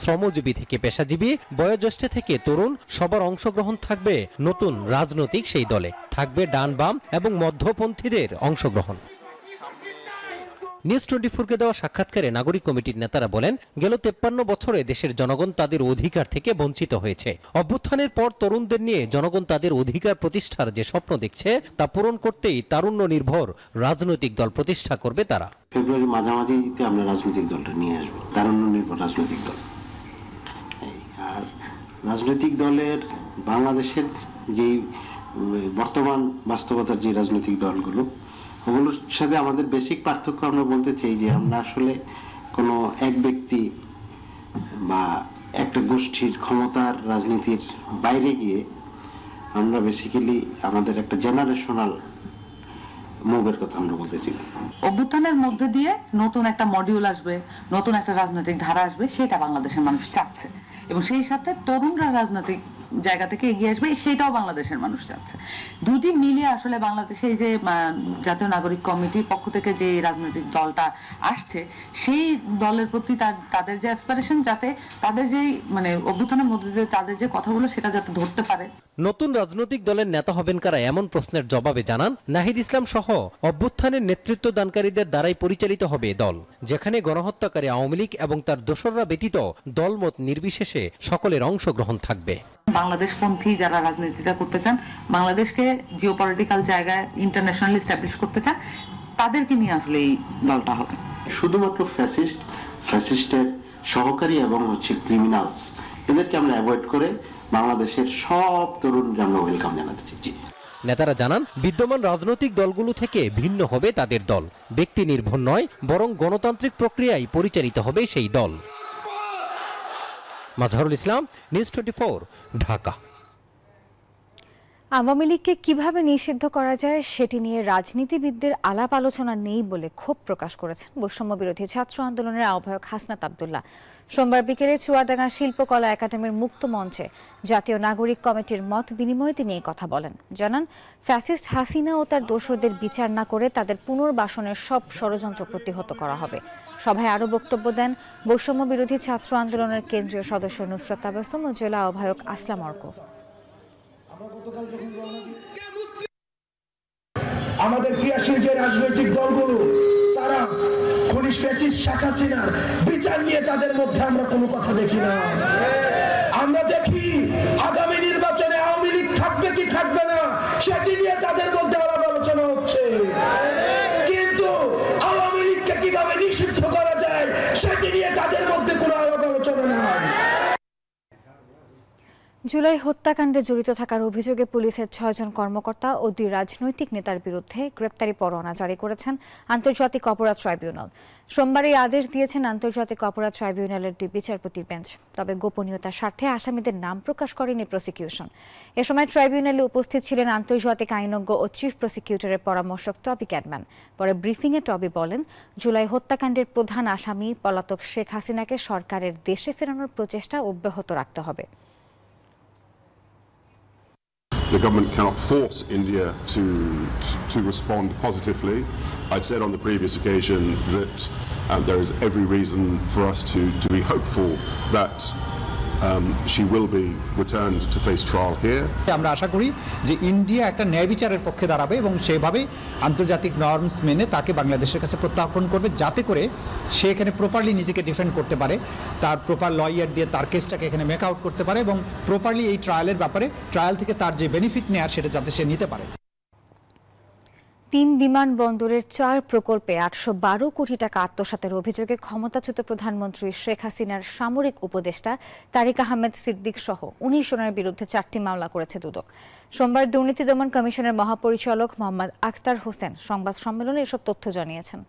শ্রমজীবী থেকে পেশাজীবী, বয়োজ্যেষ্ঠ থেকে তরুণ সবার অংশগ্রহণ থাকবে নতুন রাজনৈতিক সেই দলে। থাকবে ডান বাম এবং মধ্যপন্থীদের অংশগ্রহণ। নিউজ 24-কে দেওয়া সাক্ষাৎকারে নাগরিক কমিটির নেতারা বলেন, গেল 53 বছরে দেশের জনগণ তাদের অধিকার থেকে বঞ্চিত হয়েছে। অভ্যুত্থানের পর তরুণদের নিয়ে জনগণ তাদের অধিকার প্রতিষ্ঠার যে স্বপ্ন দেখছে তা পূরণ করতেই তারুণ্য নির্ভর রাজনৈতিক দল প্রতিষ্ঠা করবে তারা। ফেব্রুয়ারি মাঝামাঝিতে আমরা রাজনৈতিক দলটা নিয়ে আসবো, তারুণ্য নির্ভর রাজনৈতিক দল। আর রাজনৈতিক দলের বাংলাদেশের যে বর্তমান বাস্তবতার যে রাজনৈতিক দলগুলো, ওগুলোর সাথে আমাদের বেসিক পার্থক্য আমরা বলতে চাই যে আমরা আসলে কোনো এক ব্যক্তি বা একটা গোষ্ঠীর ক্ষমতার রাজনীতির বাইরে গিয়ে আমরা বেসিক্যালি আমাদের একটা জেনারেশনাল মুভের কথা আমরা বলতে চাই। অভ্যুত্থানের মধ্যে দিয়ে নতুন একটা মডিউল আসবে, নতুন একটা রাজনৈতিক ধারা আসবে, সেটা বাংলাদেশের মানুষ চাচ্ছে এবং সেই সাথে তরুণরা রাজনৈতিক জায়গা থেকে এগিয়ে আসবে, সেটাও বাংলাদেশের মানুষ চাচ্ছে। দুটি মিলিয়ে আসলে বাংলাদেশে এই যে জাতীয় নাগরিক কমিটির পক্ষ থেকে যে রাজনৈতিক দলটা আসছে, সেই দলের প্রতি তাদের যে অ্যাসপিরেশন, যাতে তাদের যে অভ্যুত্থানের মধ্যে দিয়ে তাদের যে কথাগুলো সেটা যাতে ধরতে পারে। নতুন রাজনৈতিক দলের নেতা হবেন কারা, এমন প্রশ্নের জবাবে জানান, নাহিদ ইসলাম সহ অভ্যুত্থানের নেতৃত্ব দানকারীদের দ্বারাই পরিচালিত হবে দল, যেখানে গণহত্যাকারী আওয়ামী লীগ এবং তার দোসররা ব্যতীত দলমত নির্বিশেষে সকলের অংশগ্রহণ থাকবে। বাংলাদেশপন্থী যারা রাজনীতিটা করতে চান, বাংলাদেশকে জিওপলিটিক্যাল জায়গায় ইন্টারন্যাশনালি এস্টাবলিশ করতে চান, তাদেরকে নিয়ে আসলে এই দলটা হবে। শুধুমাত্র ফ্যাসিস্টের সহকারী এবং ক্রিমিনালস, এদেরকে আমরা অ্যাভয়েড করে বাংলাদেশের সব তরুণরা আমরা ওয়েলকাম জানাতে চাই। নেতারা জানান বিদ্যমান রাজনৈতিক দলগুলো থেকে ভিন্ন হবে তাদের দল, ব্যক্তি নির্ভর নয় বরং গণতান্ত্রিক প্রক্রিয়ায় পরিচালিত হবে সেই দল। মাজহারুল ইসলাম, নিউজ 24, ঢাকা। আওয়ামী লীগকে কিভাবে নিষিদ্ধ করা যায় সেটি নিয়ে রাজনীতিবিদদের আলাপ আলোচনা নেই বলে ক্ষোভ প্রকাশ করেছেন বৈষম্য বিরোধী ছাত্র আন্দোলনের আহ্বায়ক হাসনাত আব্দুল্লাহ। সোমবার বিকেলে চুয়াডাঙ্গা শিল্পকলা একাডেমির মুক্ত মঞ্চে জাতীয় নাগরিক কমিটির মত বিনিময়ে তিনি এই কথা বলেন। জানান, ফ্যাসিস্ট হাসিনা ও তার দোসরদের বিচার না করে তাদের পুনর্বাসনের সব ষড়যন্ত্র প্রতিহত করা হবে। সভায় আরও বক্তব্য দেন বৈষম্য বিরোধী ছাত্র আন্দোলনের কেন্দ্রীয় সদস্য নুসরাত তাবাসসুম ও জেলা আহ্বায়ক আসলাম অর্ক। আমাদের ক্রিয়াশীল যে রাজনৈতিক দলগুলো তারা খনিজ ফ্যাসিস্ট শেখ হাসিনার বিচার নিয়ে তাদের মধ্যে আমরা কোনো কথা দেখি না। আমরা দেখি আগামী নির্বাচনে আওয়ামী লীগ থাকবে কি থাকবে না সেটি নিয়ে তাদের মধ্যে আলাপ আলোচনা হচ্ছে, কিন্তু আওয়ামী লীগকে কিভাবে নিষিদ্ধ করা যায় সেটি নিয়ে তাদের মধ্যে কোনো আলাপ আলোচনা নাই। জুলাই হত্যাকাণ্ডে জড়িত থাকার অভিযোগে পুলিশের 6 জন কর্মকর্তা ও 2 রাজনৈতিক নেতার বিরুদ্ধে গ্রেপ্তারি পরোয়ানা জারি করেছেন আন্তর্জাতিক অপরাধ ট্রাইব্যুনাল। সোমবার এই আদেশ দিয়েছেন আন্তর্জাতিক অপরাধ ট্রাইব্যুনালের 2 বিচারপতির বেঞ্চ। তবে গোপনীয়তার স্বার্থে আসামিদের নাম প্রকাশ করেনি প্রসিকিউশন। এ সময় ট্রাইব্যুনালে উপস্থিত ছিলেন আন্তর্জাতিক আইনজ্ঞ ও চিফ প্রসিকিউটরের পরামর্শক টবি ক্যাডম্যান। পরে ব্রিফিংয়ে টবি বলেন, জুলাই হত্যাকাণ্ডের প্রধান আসামি পলাতক শেখ হাসিনাকে সরকারের দেশে ফেরানোর প্রচেষ্টা অব্যাহত রাখতে হবে। The government cannot force India to respond positively. I said on the previous occasion that there is every reason for us to be hopeful that she will be returned to face trial here. আমরা আশা করি যে India একটা ন্যায় বিচারের পক্ষে দাঁড়াবে এবং সেভাবে আন্তর্জাতিক নর্মস মেনে তাকে বাংলাদেশের কাছে প্রত্যার্পণ করবে, যাতে করে সে এখানে প্রপারলি নিজেকে ডিফেন্ড করতে পারে, তার প্রপার লয়ার দিয়ে তার কেসটাকে এখানে মেক আউট করতে পারে এবং প্রপারলি এই ট্রায়ালের ব্যাপারে ট্রায়াল থেকে তার যে বেনিফিট নেয়ার সেটা যাতে সে নিতে পারে। 3 বিমানবন্দরের 4 প্রকল্পে 812 কোটি টাকা আত্মসাতের অভিযোগে ক্ষমতাচ্যুত প্রধানমন্ত্রী শেখ হাসিনার সামরিক উপদেষ্টা তারিক আহমেদ সিদ্দিক সহ 19 জনের বিরুদ্ধে 4টি মামলা করেছে দুদক। সোমবার দুর্নীতি দমন কমিশনের মহাপরিচালক মোহাম্মদ আখতার হোসেন সংবাদ সম্মেলনে এসব তথ্য জানিয়েছেন।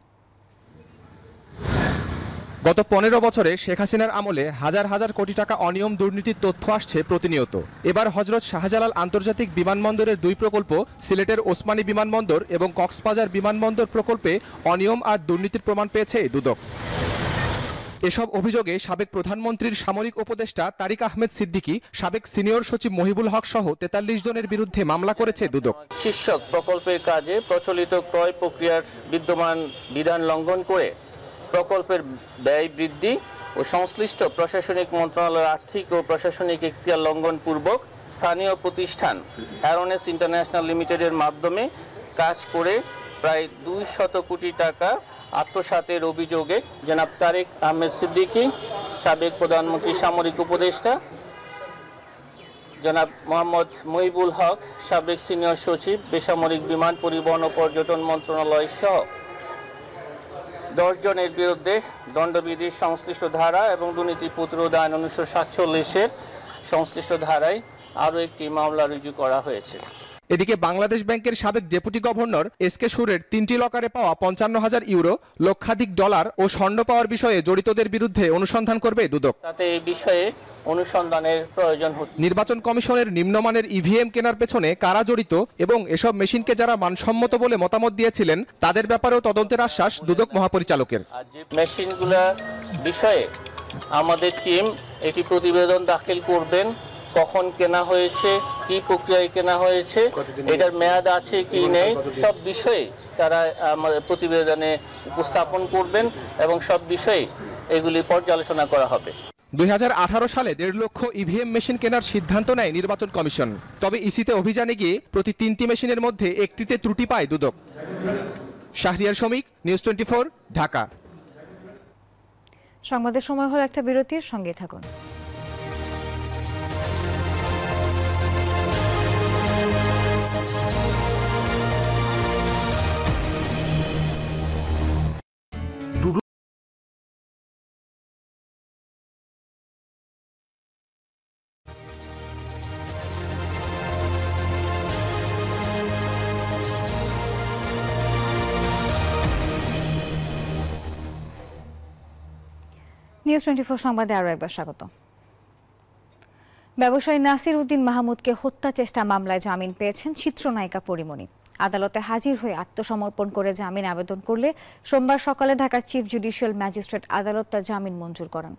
গত 15 বছরে শেখ হাসিনার আমলে হাজার হাজার কোটি টাকা অনিয়ম দুর্নীতির তথ্য আসছে প্রতিনিয়ত। এবার হযরত শাহজালাল আন্তর্জাতিক বিমানবন্দরের 2 প্রকল্প, সিলেটের ওসমানী বিমানবন্দর এবং কক্সবাজার বিমানবন্দর প্রকল্পে অনিয়ম আর দুর্নীতির প্রমাণ পেয়েছে দুদক। এসব অভিযোগে সাবেক প্রধানমন্ত্রীর সামরিক উপদেষ্টা তারিক আহমেদ সিদ্দিকী, সাবেক সিনিয়র সচিব মহিবুল হক সহ 43 জনের বিরুদ্ধে মামলা করেছে দুদক। শীর্ষক প্রকল্পের কাজে প্রচলিত ক্রয় প্রক্রিয়ার বিদ্যমান বিধান লঙ্ঘন করে প্রকল্পের ব্যয় বৃদ্ধি ও সংশ্লিষ্ট প্রশাসনিক মন্ত্রণালয়ের আর্থিক ও প্রশাসনিক এখতিয়ার লঙ্ঘন পূর্বক স্থানীয় প্রতিষ্ঠান অ্যারোনেস ইন্টারন্যাশনাল লিমিটেডের মাধ্যমে কাজ করে প্রায় 200 কোটি টাকা আত্মসাতের অভিযোগে জনাব তারিক আহমেদ সিদ্দিকী, সাবেক প্রধানমন্ত্রী সামরিক উপদেষ্টা জনাব মোহাম্মদ মহিবুল হক, সাবেক সিনিয়র সচিব বেসামরিক বিমান পরিবহন ও পর্যটন মন্ত্রণালয় সহ 10 জনের বিরুদ্ধে দণ্ডবিধির সংশ্লিষ্ট ধারা এবং দুর্নীতি প্রতিরোধ আইন 1947-এর সংশ্লিষ্ট ধারায় আরও একটি মামলা রুজু করা হয়েছে। এদিকে বাংলাদেশ ব্যাংকের সাবেক ডেপুটি গভর্নর এসকে সুরের 3টি লকারে পাওয়া 55,000 ইউরো, লক্ষাধিক ডলার ও স্বর্ণ পাওয়ার বিষয়ে জড়িতদের বিরুদ্ধে অনুসন্ধান করবে দুদক। তাতে এই বিষয়ে অনুসন্ধানের প্রয়োজন হচ্ছে। নির্বাচন কমিশনের নিম্নমানের ইভিএম কেনার পেছনে কারা জড়িত এবং এসব মেশিনকে যারা মানসম্মত বলে মতামত দিয়েছিলেন তাদের ব্যাপারেও তদন্তের আশ্বাস দুদক মহাপরিচালকের। মেশিনগুলা বিষয়ে আমাদের টিম একটি প্রতিবেদন দাখিল করবেন, কখন কেনা হয়েছে, কি প্রক্রিয়ায় কেনা হয়েছে, এটার মেয়াদ আছে কি নেই, সব বিষয়ে তারা আমাদের প্রতিবেদনে উপস্থাপন করবেন এবং সব বিষয়ে এগুলি পর্যালোচনা করা হবে। 2018 সালে 1.5 লক্ষ ইভিএম মেশিন কেনার সিদ্ধান্ত নেয় নির্বাচন কমিশন। তবে ইসিতে অভিযানে গিয়ে প্রতি 3টি মেশিনের মধ্যে একটিতে ত্রুটি পায় দুদক। শাহরিয়ার শমিক, নিউজ 24, ঢাকা। সংবাদের সময় হলো একটা বিরতির, সঙ্গে থাকুন। নিউজ 24 সংবাদে আরও একবার স্বাগত। ব্যবসায়ী নাসির উদ্দিন মাহমুদকে হত্যা চেষ্টা মামলায় জামিন পেয়েছেন চিত্রনায়িকা পরিমণি। আদালতে হাজির হয়ে আত্মসমর্পণ করে জামিন আবেদন করলে সোমবার সকালে ঢাকার চিফ জুডিশিয়াল ম্যাজিস্ট্রেট আদালত তার জামিন মঞ্জুর করেন।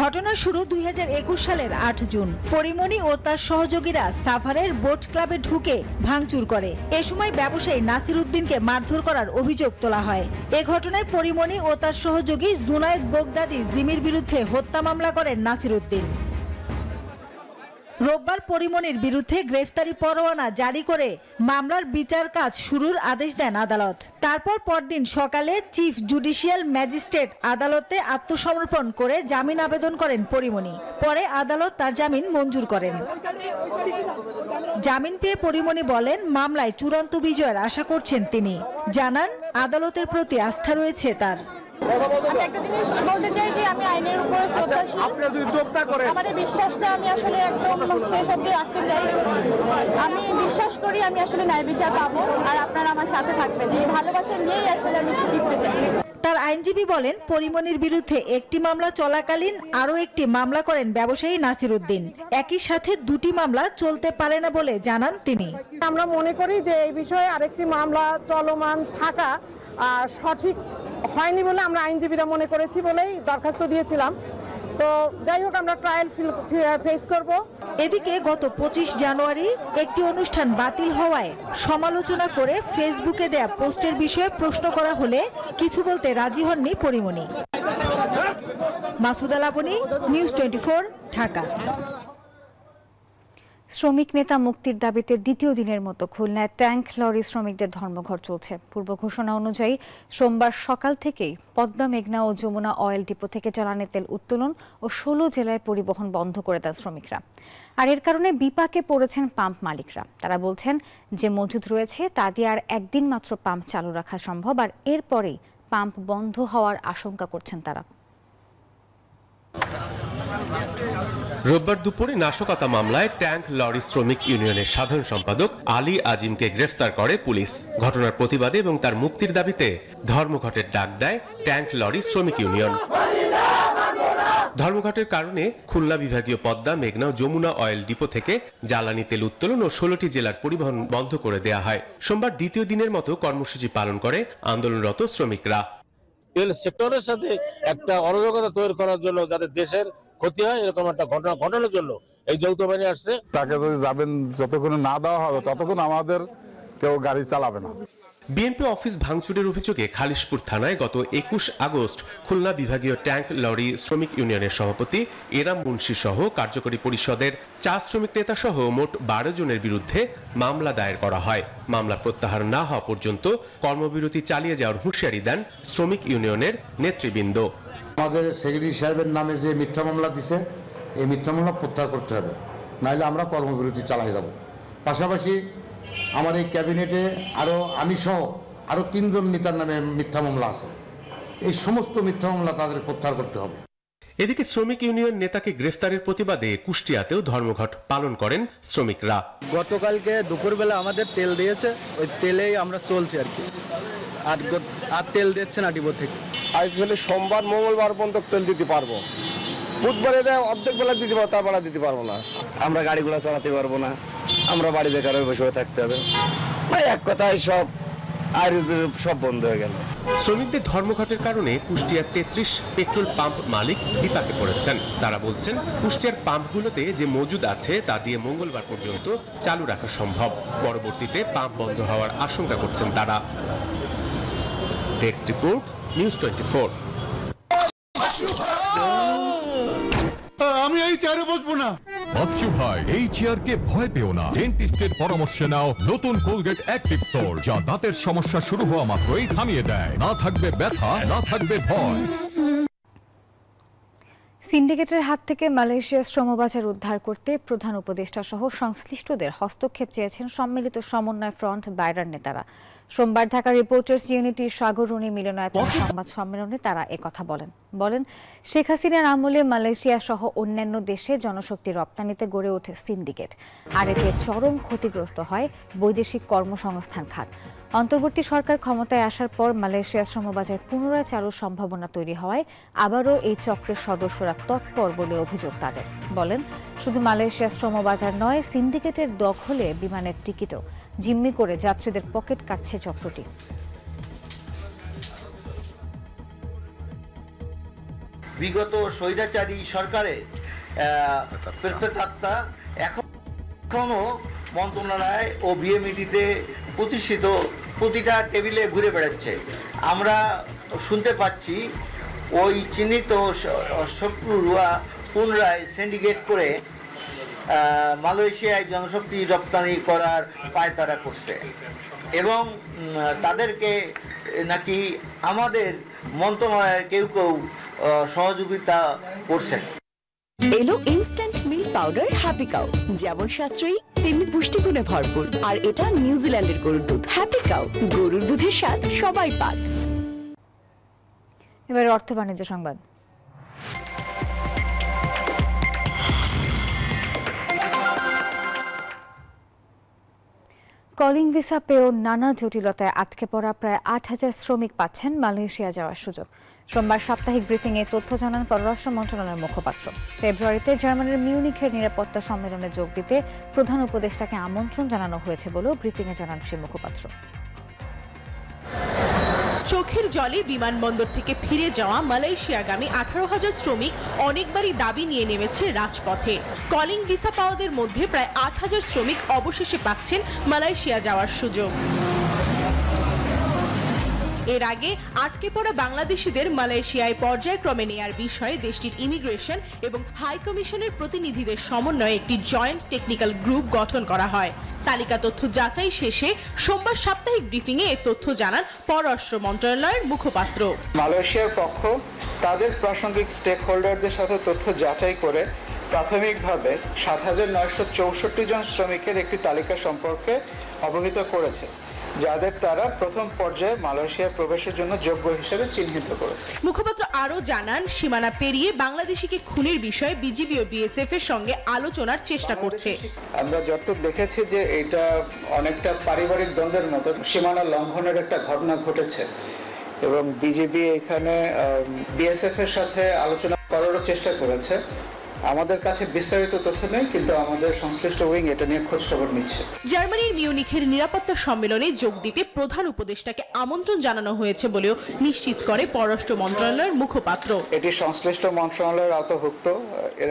ঘটনা শুরু 2021 সালের 8 জুন। পরিমণি ও তার সহযোগীরা সাফারের বোট ক্লাবে ঢুকে ভাঙচুর করে। এ সময় ব্যবসায়ী নাসির উদ্দিনকে মারধর করার অভিযোগ তোলা হয়। এ ঘটনায় পরিমণি ও তার সহযোগী জুনায়েদ বগদাদি জিমির বিরুদ্ধে হত্যা মামলা করেন নাসির উদ্দিন। রোববার পরিমণির বিরুদ্ধে গ্রেফতারি পরোয়ানা জারি করে মামলার বিচার কাজ শুরুর আদেশ দেন আদালত। তারপর পরদিন সকালে চিফ জুডিশিয়াল ম্যাজিস্ট্রেট আদালতে আত্মসমর্পণ করে জামিন আবেদন করেন পরিমণি। পরে আদালত তার জামিন মঞ্জুর করেন। জামিন পেয়ে পরিমণি বলেন, মামলায় চূড়ান্ত বিজয়ের আশা করছেন তিনি। জানান, আদালতের প্রতি আস্থা রয়েছে তার। আমি একটা জিনিস বলতে চাই যে আমি আইনের উপরে শ্রদ্ধাশীল। আমাদের বিশ্বাসটা আমি আসলে একদম শেষ অবধি রাখতে চাই। আমি বিশ্বাস করি আমি আসলে ন্যায় বিচার পাবো, আর আপনারা আমার সাথে থাকবেন। এই ভালোবাসা নিয়েই আসলে আমি জিততে চাই। তার আইনজীবী বলেন, পরিমণির বিরুদ্ধে একটি মামলা চলাকালীন আরও একটি মামলা করেন ব্যবসায়ী নাসির উদ্দিন। একই সাথে দুটি মামলা চলতে পারে না বলে জানান তিনি। আমরা মনে করি যে এই বিষয়ে আরেকটি মামলা চলমান থাকা সঠিক হয়নি বলে আমরা আইনজীবীরা মনে করেছি বলেই দরখাস্ত দিয়েছিলাম। তো যাই হোক, আমরা ট্রায়াল ফেস করব। এদিকে গত 25 জানুয়ারি একটি অনুষ্ঠান বাতিল হওয়ায় সমালোচনা করে ফেসবুকে দেয়া পোস্টের বিষয়ে প্রশ্ন করা হলে কিছু বলতে রাজি হননি পরিমণি। মাসুদা লাবনী, নিউজ 24, ঢাকা। শ্রমিক নেতা মুক্তির দাবিতে দ্বিতীয় দিনের মতো খুলনায় ট্যাঙ্ক লরি শ্রমিকদের ধর্মঘট চলছে। পূর্ব ঘোষণা অনুযায়ী সোমবার সকাল থেকেই পদ্মা, মেঘনা ও যমুনা অয়েল ডিপো থেকে জ্বালানি তেল উত্তোলন ও 16 জেলায় পরিবহন বন্ধ করে দেন শ্রমিকরা। আর এর কারণে বিপাকে পড়েছেন পাম্প মালিকরা। তারা বলছেন, যে মজুদ রয়েছে তা দিয়ে আর একদিন মাত্র পাম্প চালু রাখা সম্ভব, আর এরপরেই পাম্প বন্ধ হওয়ার আশঙ্কা করছেন তারা। রোববার দুপুরে নাশকতা মামলায় ট্যাঙ্ক লরি শ্রমিক ইউনিয়নের সাধারণ সম্পাদক আলী আজিমকে গ্রেফতার করে পুলিশ। ঘটনার প্রতিবাদে এবং তার মুক্তির দাবিতে ধর্মঘটের ডাক দেয় ট্যাঙ্ক লরি শ্রমিক ইউনিয়ন। ধর্মঘটের কারণে খুলনা বিভাগীয় পদ্মা, মেঘনা ও যমুনা অয়েল ডিপো থেকে জ্বালানি তেল উত্তোলন ও 16টি জেলার পরিবহন বন্ধ করে দেয়া হয়। সোমবার দ্বিতীয় দিনের মতো কর্মসূচি পালন করে আন্দোলনরত শ্রমিকরা। তেল সেক্টরের সাথে একটা অরাজকতা তৈরি করার জন্য, যাতে দেশের ক্ষতি হয় এরকম একটা ঘটনা ঘটানোর জন্য এই যৌথ বাহিনী আসছে। তাকে যদি যাবেন যতক্ষণ না দেওয়া হবে ততক্ষণ আমাদের কেউ গাড়ি চালাবে না। বিএনপি অফিস ভাঙচুরের অভিযোগে খালিশপুর থানায় গত 21 আগস্ট খুলনা বিভাগীয় ট্যাঙ্ক লরি শ্রমিক ইউনিয়নের সভাপতি এরাম মুন্সি সহ কার্যকরী পরিষদের 4 শ্রমিক নেতা সহ মোট 12 জনের বিরুদ্ধে মামলা দায়ের করা হয়। মামলা প্রত্যাহার না হওয়া পর্যন্ত কর্মবিরতি চালিয়ে যাওয়ার হুঁশিয়ারি দেন শ্রমিক ইউনিয়নের নেতৃবৃন্দ। আমাদের সেক্রেটারি সাহেবের নামে যে মিথ্যা মামলা দিছে, এই মিথ্যা মামলা প্রত্যাহার করতে হবে, নাহলে আমরা কর্মবিরতি চালাই যাব। পাশাপাশি আমার এই ক্যাবিনেটে আমি সহ আরও 3 জন নেতার নামে মিথ্যা মামলা আছে। এই সমস্ত মিথ্যা মামলা তাদের প্রত্যাহার করতে হবে। এদিকে শ্রমিক ইউনিয়ন নেতাকে গ্রেফতারের প্রতিবাদে কুষ্টিয়াতেও ধর্মঘট পালন করেন শ্রমিকরা। গতকালকে দুপুরবেলা আমাদের তেল দিয়েছে, ওই তেলেই আমরা চলছি আর কি, আর তেল দিচ্ছে না ডিপো থেকে। আজ হলে সোমবার, মঙ্গলবার পর্যন্ত তেল দিতে পারবো, বুধবারে অর্ধেক বেলা দিতে পারবো, তারপরে দিতে পারবো না। আমরা গাড়িগুলো চালাতে পারবো না, আমরা বাড়ি বেকার হয়ে বসে থাকতে হবে। এক কথায় সব বন্ধ হয়ে গেল। শ্রমিকদের ধর্মঘটের কারণে কুষ্টিয়ার 33 পেট্রোল পাম্প মালিক বিপাকে পড়েছেন। তারা বলছেন, কুষ্টিয়ার পাম্পগুলোতে যে মজুদ আছে তা দিয়ে মঙ্গলবার পর্যন্ত চালু রাখা সম্ভব। পরবর্তীতে পাম্প বন্ধ হওয়ার আশঙ্কা করছেন তারা। Desk report, news 24। আমি এই চেয়ারে বসবো না। বাচ্চু ভাই, এই চেয়ারকে ভয় পেও না। ডেন্টিস্টের পরামর্শ নাও নতুন কোলগেট অ্যাক্টিভ সোল, যা দাঁতের সমস্যা শুরু হওয়া মাত্রই থামিয়ে দেয়। না থাকবে ব্যথা, না থাকবে ভয়। সিন্ডিকেটের হাত থেকে মালয়েশিয়ার শ্রমবাজার উদ্ধার করতে প্রধান উপদেষ্টা সহ সংশ্লিষ্টদের হস্তক্ষেপ চেয়েছেন সম্মিলিত সমন্বয় ফ্রন্ট বাইরার নেতারা। সোমবার ঢাকা রিপোর্টার্স ইউনিটির সাগররুনি মিলনায়তনে সংবাদ সম্মেলনে তারা একথা বলেন শেখ হাসিনার আমলে মালয়েশিয়া সহ অন্যান্য দেশে জনশক্তি রপ্তানিতে গড়ে ওঠে সিন্ডিকেট, আর এতে চরম ক্ষতিগ্রস্ত হয় বৈদেশিক কর্মসংস্থান খাত। অন্তর্বর্তী সরকার ক্ষমতায় আসার পর মালয়েশিয়া শ্রমবাজার পুনরায় চালুর সম্ভাবনা তৈরি হওয়ায় আবারও এই চক্রের সদস্যরা তৎপর বলে অভিযোগ তাদের। বলেন, শুধু মালয়েশিয়া শ্রমবাজার নয়, সিন্ডিকেটের দখলে বিমানের টিকিটও জিম্মি করে যাত্রীদের পকেট কাটছে চক্রটি। বিগত স্বৈরাচারী সরকারে প্রেতাত্মা এখনো মন্ত্রণালয় ও বিএমইডিতে প্রতিষ্ঠিত প্রতিটা টেবিলে ঘুরে বেড়াচ্ছে। আমরা শুনতে পাচ্ছি ওই চিহ্নিত শত্রুরা পুনরায় সিন্ডিকেট করে মালয়েশিয়ায় জনশক্তি রপ্তানি করার পায়তারা করছে এবং তাদেরকে নাকি আমাদের মন্ত্রণালয়ের কেউ কেউ সহযোগিতা করছেন। এলো instant milk powder happy cow, যেমন সাশ্রয়ী তেমনি পুষ্টিগুণে ভরপুর। আর এটা নিউজিল্যান্ডের গরুর দুধ। হ্যাপি কাউ, গরুর দুধের স্বাদ সবাই পাক। এবার অর্থ বাণিজ্য সংবাদ। কলিং ভিসা পেয়েও নানা জটিলতায় আটকে পড়া প্রায় ৮,০০০ শ্রমিক পাচ্ছেন মালয়েশিয়া যাওয়ার সুযোগ। সোমবার সাপ্তাহিক ব্রিফিংয়ে তথ্য জানান পররাষ্ট্র মন্ত্রণালয়ের মুখপাত্র। ফেব্রুয়ারিতে জার্মানির মিউনিখের নিরাপত্তা সম্মেলনে যোগ দিতে প্রধান উপদেষ্টাকে আমন্ত্রণ জানানো হয়েছে বলেও ব্রিফিংয়ে জানান সেই মুখপাত্র। চোখের জলে বিমানবন্দর থেকে ফিরে যাওয়া মালয়েশিয়াগামী 18,000 শ্রমিক অনেকবারই দাবি নিয়ে নেমেছে রাজপথে। কলিং ভিসা পাওয়াদের মধ্যে প্রায় 8,000 শ্রমিক অবশেষে পাচ্ছেন মালয়েশিয়া যাওয়ার সুযোগ। এর আগে আটকে পড়া বাংলাদেশিদের মালয়েশিয়ায় পর্যায়ক্রমে নেয়ার বিষয়ে দেশটির ইমিগ্রেশন এবং হাই কমিশনের প্রতিনিধিদের সমন্বয়ে একটি জয়েন্ট টেকনিক্যাল গ্রুপ গঠন করা হয়। তালিকা তথ্য যাচাই শেষে সোমবার সাপ্তাহিক ব্রিফিংয়ে এ তথ্য জানান পররাষ্ট্র মন্ত্রণালয়ের মুখপাত্র। মালয়েশিয়ার পক্ষ তাদের প্রাসঙ্গিক স্টেক হোল্ডারদের সাথে তথ্য যাচাই করে প্রাথমিকভাবে 7,964 জন শ্রমিকের একটি তালিকা সম্পর্কে অবহিত করেছে, যাদের তারা প্রথম পর্যায়ে মালয়েশিয়া প্রবেশের জন্য যোগ্য হিসেবে চিহ্নিত করেছে। মুখপাত্র আরও জানান, সীমানা পেরিয়ে বাংলাদেশিকে খুনের বিষয়ে বিজিবি ও বিএসএফ এর সঙ্গে আলোচনার চেষ্টা করছে। আমরা যতটুকু দেখেছি যে এটা অনেকটা পারিবারিক দ্বন্দ্বের মতো সীমানা লঙ্ঘনের একটা ঘটনা ঘটেছে এবং বিজিবি এখানে বিএসএফ এর সাথে আলোচনা করারও চেষ্টা করেছে। আমাদের কাছে বিস্তারিত তথ্য নেই, কিন্তু আমাদের সংশ্লিষ্ট উইং এটা নিয়ে খোঁজ খবর নিচ্ছে। জার্মানির মিউনিখের নিরাপত্তা সম্মেলনে যোগ দিতে প্রধান উপদেষ্টাকে আমন্ত্রণ জানানো হয়েছে বলেও নিশ্চিত করে পররাষ্ট্র মন্ত্রণালয়ের মুখপাত্র। এটি সংশ্লিষ্ট মন্ত্রণালয়ের আওতাভুক্ত।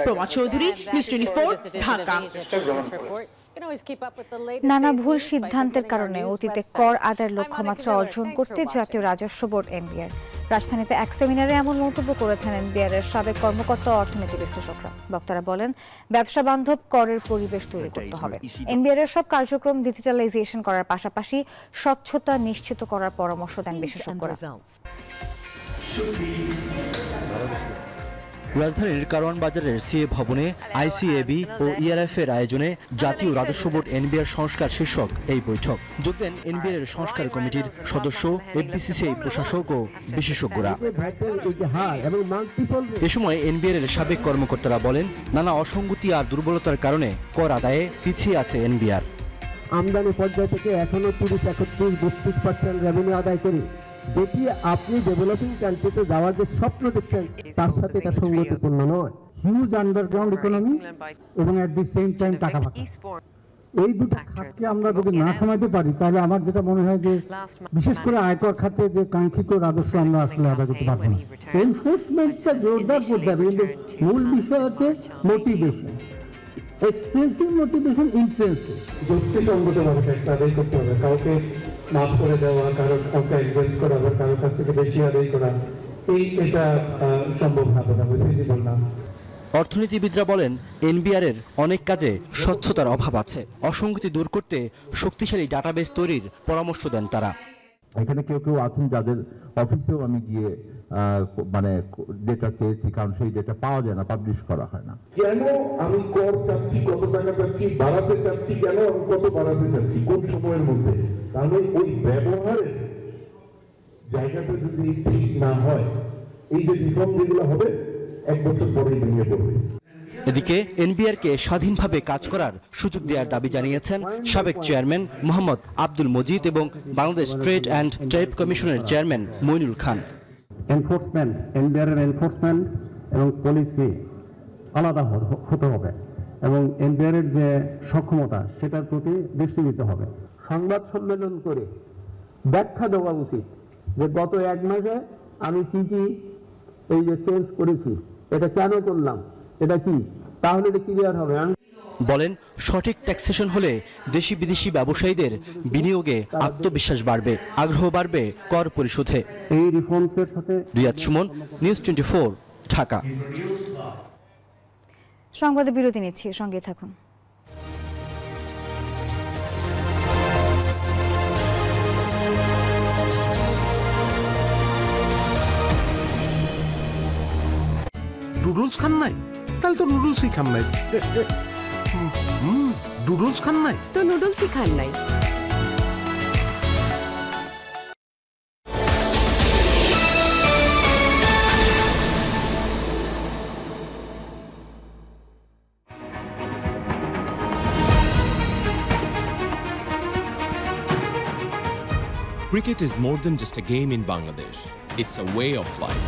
প্রমা চৌধুরী, নিউজ 24, ঢাকা। নানা ভুল সিদ্ধান্তের কারণে অতীতে কর আদায়ের লক্ষ্যমাত্রা অর্জন করতে জাতীয় রাজস্ব বোর্ড এনবিআর রাজধানীতে এক সেমিনারে এমন মন্তব্য করেছেন এনবিআর এর সাবেক কর্মকর্তা ও অর্থনীতি বিশ্লেষকরা। বক্তারা বলেন, ব্যবসা বান্ধব করের পরিবেশ তৈরি করতে হবে। এনবিআর এর সব কার্যক্রম ডিজিটালাইজেশন করার পাশাপাশি স্বচ্ছতা নিশ্চিত করার পরামর্শ দেন বিশেষজ্ঞরা। রাজধানীর কারওয়ান বাজারের সিএ ভবনে আইসিএবি ও ইআরএফ এর আয়োজনে জাতীয় রাজস্ব বোর্ড এনবিআর সংস্কার শীর্ষক এই বৈঠক। যোগ দেন এনবিআর এর সংস্কার কমিটির সদস্য, এফবিসিসিআই প্রশাসক ও বিশেষজ্ঞরা। এ সময় এনবিআর এর সাবেক কর্মকর্তারা বলেন, নানা অসঙ্গতি আর দুর্বলতার কারণে কর আদায়ে পিছিয়ে আছে এনবিআর। আমদানি পর্যায় থেকে এখনো 30-31-32% রেভিনিউ আদায় করি, যেটি আপনি ডেভেলপিং কান্ট্রিতে যাওয়ার যে স্বপ্ন দেখছেন তার সাথে এটা সঙ্গতিপূর্ণ নয়। হিউজ আন্ডারগ্রাউন্ড ইকোনমি এবং এট দি সেম টাইম টাকা পাচার, এই দুটো খাতকে আমরা যদি না থামাতে পারি তাহলে আমার যেটা মনে হয় যে বিশেষ করে আয়কর খাতে যে কাঙ্ক্ষিত রাজস্ব আমরা আসলে আদায় করতে পারবো না। এনফোর্সমেন্টটা জোরদার করতে হবে, কিন্তু মূল বিষয় হচ্ছে মোটিভেশন, এক্সপেন্সিভ মোটিভেশন, ইন্ট্রেন্সিভ। যুক্তিসঙ্গতভাবে ট্যাক্স আদায় করতে হবে, কাউকে মাফ করে দেওয়া, কাউকে এক্সেপ্ট করা, আবার কারোর কাছ থেকে বেশি আদায় করা, এটা সম্ভব না, ফিজিবল না। অর্থনীতিবিদরা বলেন, এনবিআর এর অনেক কাজে স্বচ্ছতার অভাব আছে। অসঙ্গতি দূর করতে শক্তিশালী ডাটাবেস তৈরির পরামর্শ দেন তারা। এখানে কেউ কেউ আছেন যাদের অফিসেও আমি গিয়ে মানে ডেটা চেয়েছি, কারণ সেই ডেটা পাওয়া যায় না, পাবলিশ করা হয় না। কেন আমি কর চাচ্ছি, কত টাকা চাচ্ছি, বাড়াতে চাচ্ছি, কেন আমি কত বাড়াতে চাচ্ছি, কোন সময়ের মধ্যে, তাহলে ওই ব্যবহারের জায়গাটা যদি ঠিক না হয়, এই যে রিফর্ম যেগুলো হবে 1 বছর পরেই ভেঙে পড়বে। এদিকে এনবিআরকে স্বাধীনভাবে কাজ করার সুযোগ দেওয়ার দাবি জানিয়েছেন সাবেক চেয়ারম্যান মোহাম্মদ আব্দুল মজিদ এবং বাংলাদেশ ট্রেড অ্যান্ড ট্যারিফ কমিশনের চেয়ারম্যান মইনুল খান। এনফোর্সমেন্ট, এনবিআর এর এনফোর্সমেন্ট এবং পলিসি আলাদা হতে হবে এবং এনবিআর এর যে সক্ষমতা সেটার প্রতি দৃষ্টি দিতে হবে। সংবাদ সম্মেলন করে ব্যাখ্যা দেওয়া উচিত যে গত 1 মাসে আমি কি কি এই যে চেঞ্জ করেছি, এটা কেন করলাম, এটা কি, তাহলে এটা ক্লিয়ার হবে। বলেন সঠিক ট্যাক্সেশন হলে দেশি বিদেশি ব্যবসায়ীদের বিনিয়োগে আত্মবিশ্বাস বাড়বে, আগ্রহ বাড়বে কর পরিশোধে। এই রিফর্মসের সাথে রিয়াদ সুমন, নিউজ 24, ঢাকা। সংবাদে বিরতি নিচ্ছি, সঙ্গে থাকুন। নুডলস খান নাই? তাহলে তো নুডলসই খান নাই। নুডলস খান নাই তো নুডলসই খান নাই। Cricket is more than just a game in Bangladesh. It's a way of life.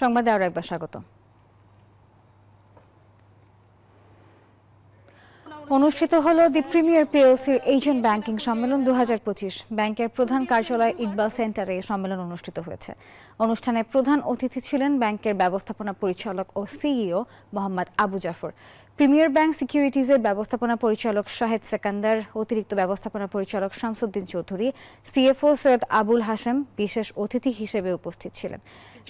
সংবাদে আরো একবার স্বাগত। অনুষ্ঠিত হলো দি প্রিমিয়ার পিএলসির এজেন্ট ব্যাংকিং সম্মেলন 2025। ব্যাংকের প্রধান কার্যালয় ইকবাল সেন্টারে এই সম্মেলন অনুষ্ঠিত হয়েছে। অনুষ্ঠানে প্রধান অতিথি ছিলেন ব্যাংকের ব্যবস্থাপনা পরিচালক ও CEO Mohammad Abu Jafar, premier bank সিকিউরিটিজের ব্যবস্থাপনা পরিচালক শাহেদ সেকান্দার, অতিরিক্ত ব্যবস্থাপনা পরিচালক শামসুদ্দিন চৌধুরী, সিএফও সৈয়দ আবুল হাশেম বিশেষ অতিথি হিসেবে উপস্থিত ছিলেন।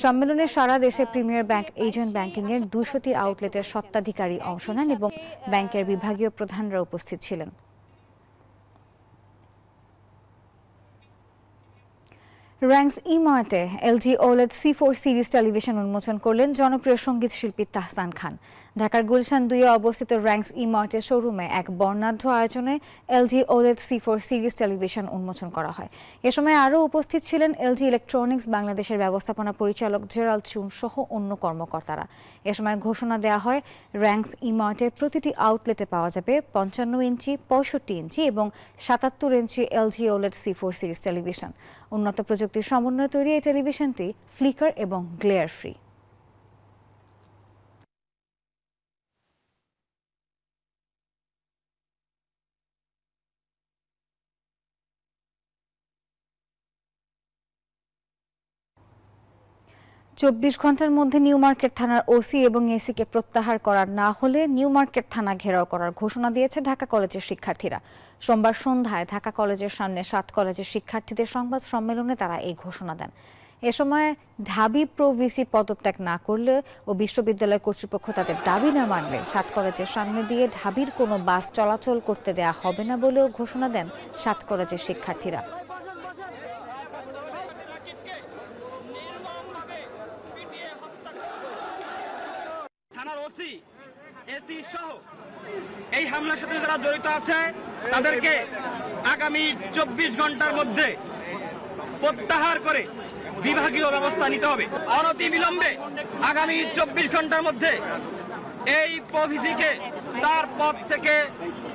সম্মেলনে সারা দেশে প্রিমিয়ার ব্যাংক এজেন্ট ব্যাংকিংয়ের 200টি আউটলেটের স্বত্বাধিকারী অংশ নেন এবং ব্যাংকের বিভাগীয় প্রধানরা উপস্থিত ছিলেন। র্যাঙ্কস ই-মার্টে LG OLED C4 series television উন্মোচন করলেন জনপ্রিয় সঙ্গীত শিল্পী তাহসান খান। ঢাকার গুলশান 2-এ অবস্থিত র্যাঙ্কস ই-মার্টের শোরুমে এক বর্ণাঢ্য আয়োজনে LG OLED C4 series television উন্মোচন করা হয়। এ সময় আরও উপস্থিত ছিলেন এলজি ইলেকট্রনিক্স বাংলাদেশের ব্যবস্থাপনা পরিচালক জেরাল্ড চুন সহ অন্য কর্মকর্তারা। এ সময় ঘোষণা দেওয়া হয় র্যাঙ্কস ই-মার্টের প্রতিটি আউটলেটে পাওয়া যাবে 55 ইঞ্চি, 65 ইঞ্চি এবং 77 inch LG OLED C4 series television. উন্নত প্রযুক্তির সমন্বয়ে তৈরি এই টেলিভিশনটি ফ্লিকার এবং গ্লেয়ার ফ্রি। চব্বিশ ঘন্টার মধ্যে নিউ মার্কেট থানার ওসি এবং এসিকে প্রত্যাহার করা না হলে নিউ মার্কেট থানা ঘেরাও করার ঘোষণা দিয়েছে ঢাকা কলেজের শিক্ষার্থীরা। সোমবার সন্ধ্যায় ঢাকা কলেজের সামনে 7 কলেজের শিক্ষার্থীদের সংবাদ সম্মেলনে তারা এই ঘোষণা দেন। এ সময় ঢাবি প্রো ভিসি পদত্যাগ না করলে ও বিশ্ববিদ্যালয় কর্তৃপক্ষ তাদের দাবি না মানলে 7 কলেজের সামনে দিয়ে ঢাবির কোনো বাস চলাচল করতে দেয়া হবে না বলেও ঘোষণা দেন 7 কলেজের শিক্ষার্থীরা। থানার ওসি, এসি সহ এই হামলার সাথে যারা জড়িত আছে তাদেরকে আগামী 24 ঘন্টার মধ্যে প্রত্যাহার করে বিভাগীয় ব্যবস্থা নিতে হবে। অনতিবিলম্বে আগামী 24 ঘন্টার মধ্যে এই প্রভিসিকে তার পদ থেকে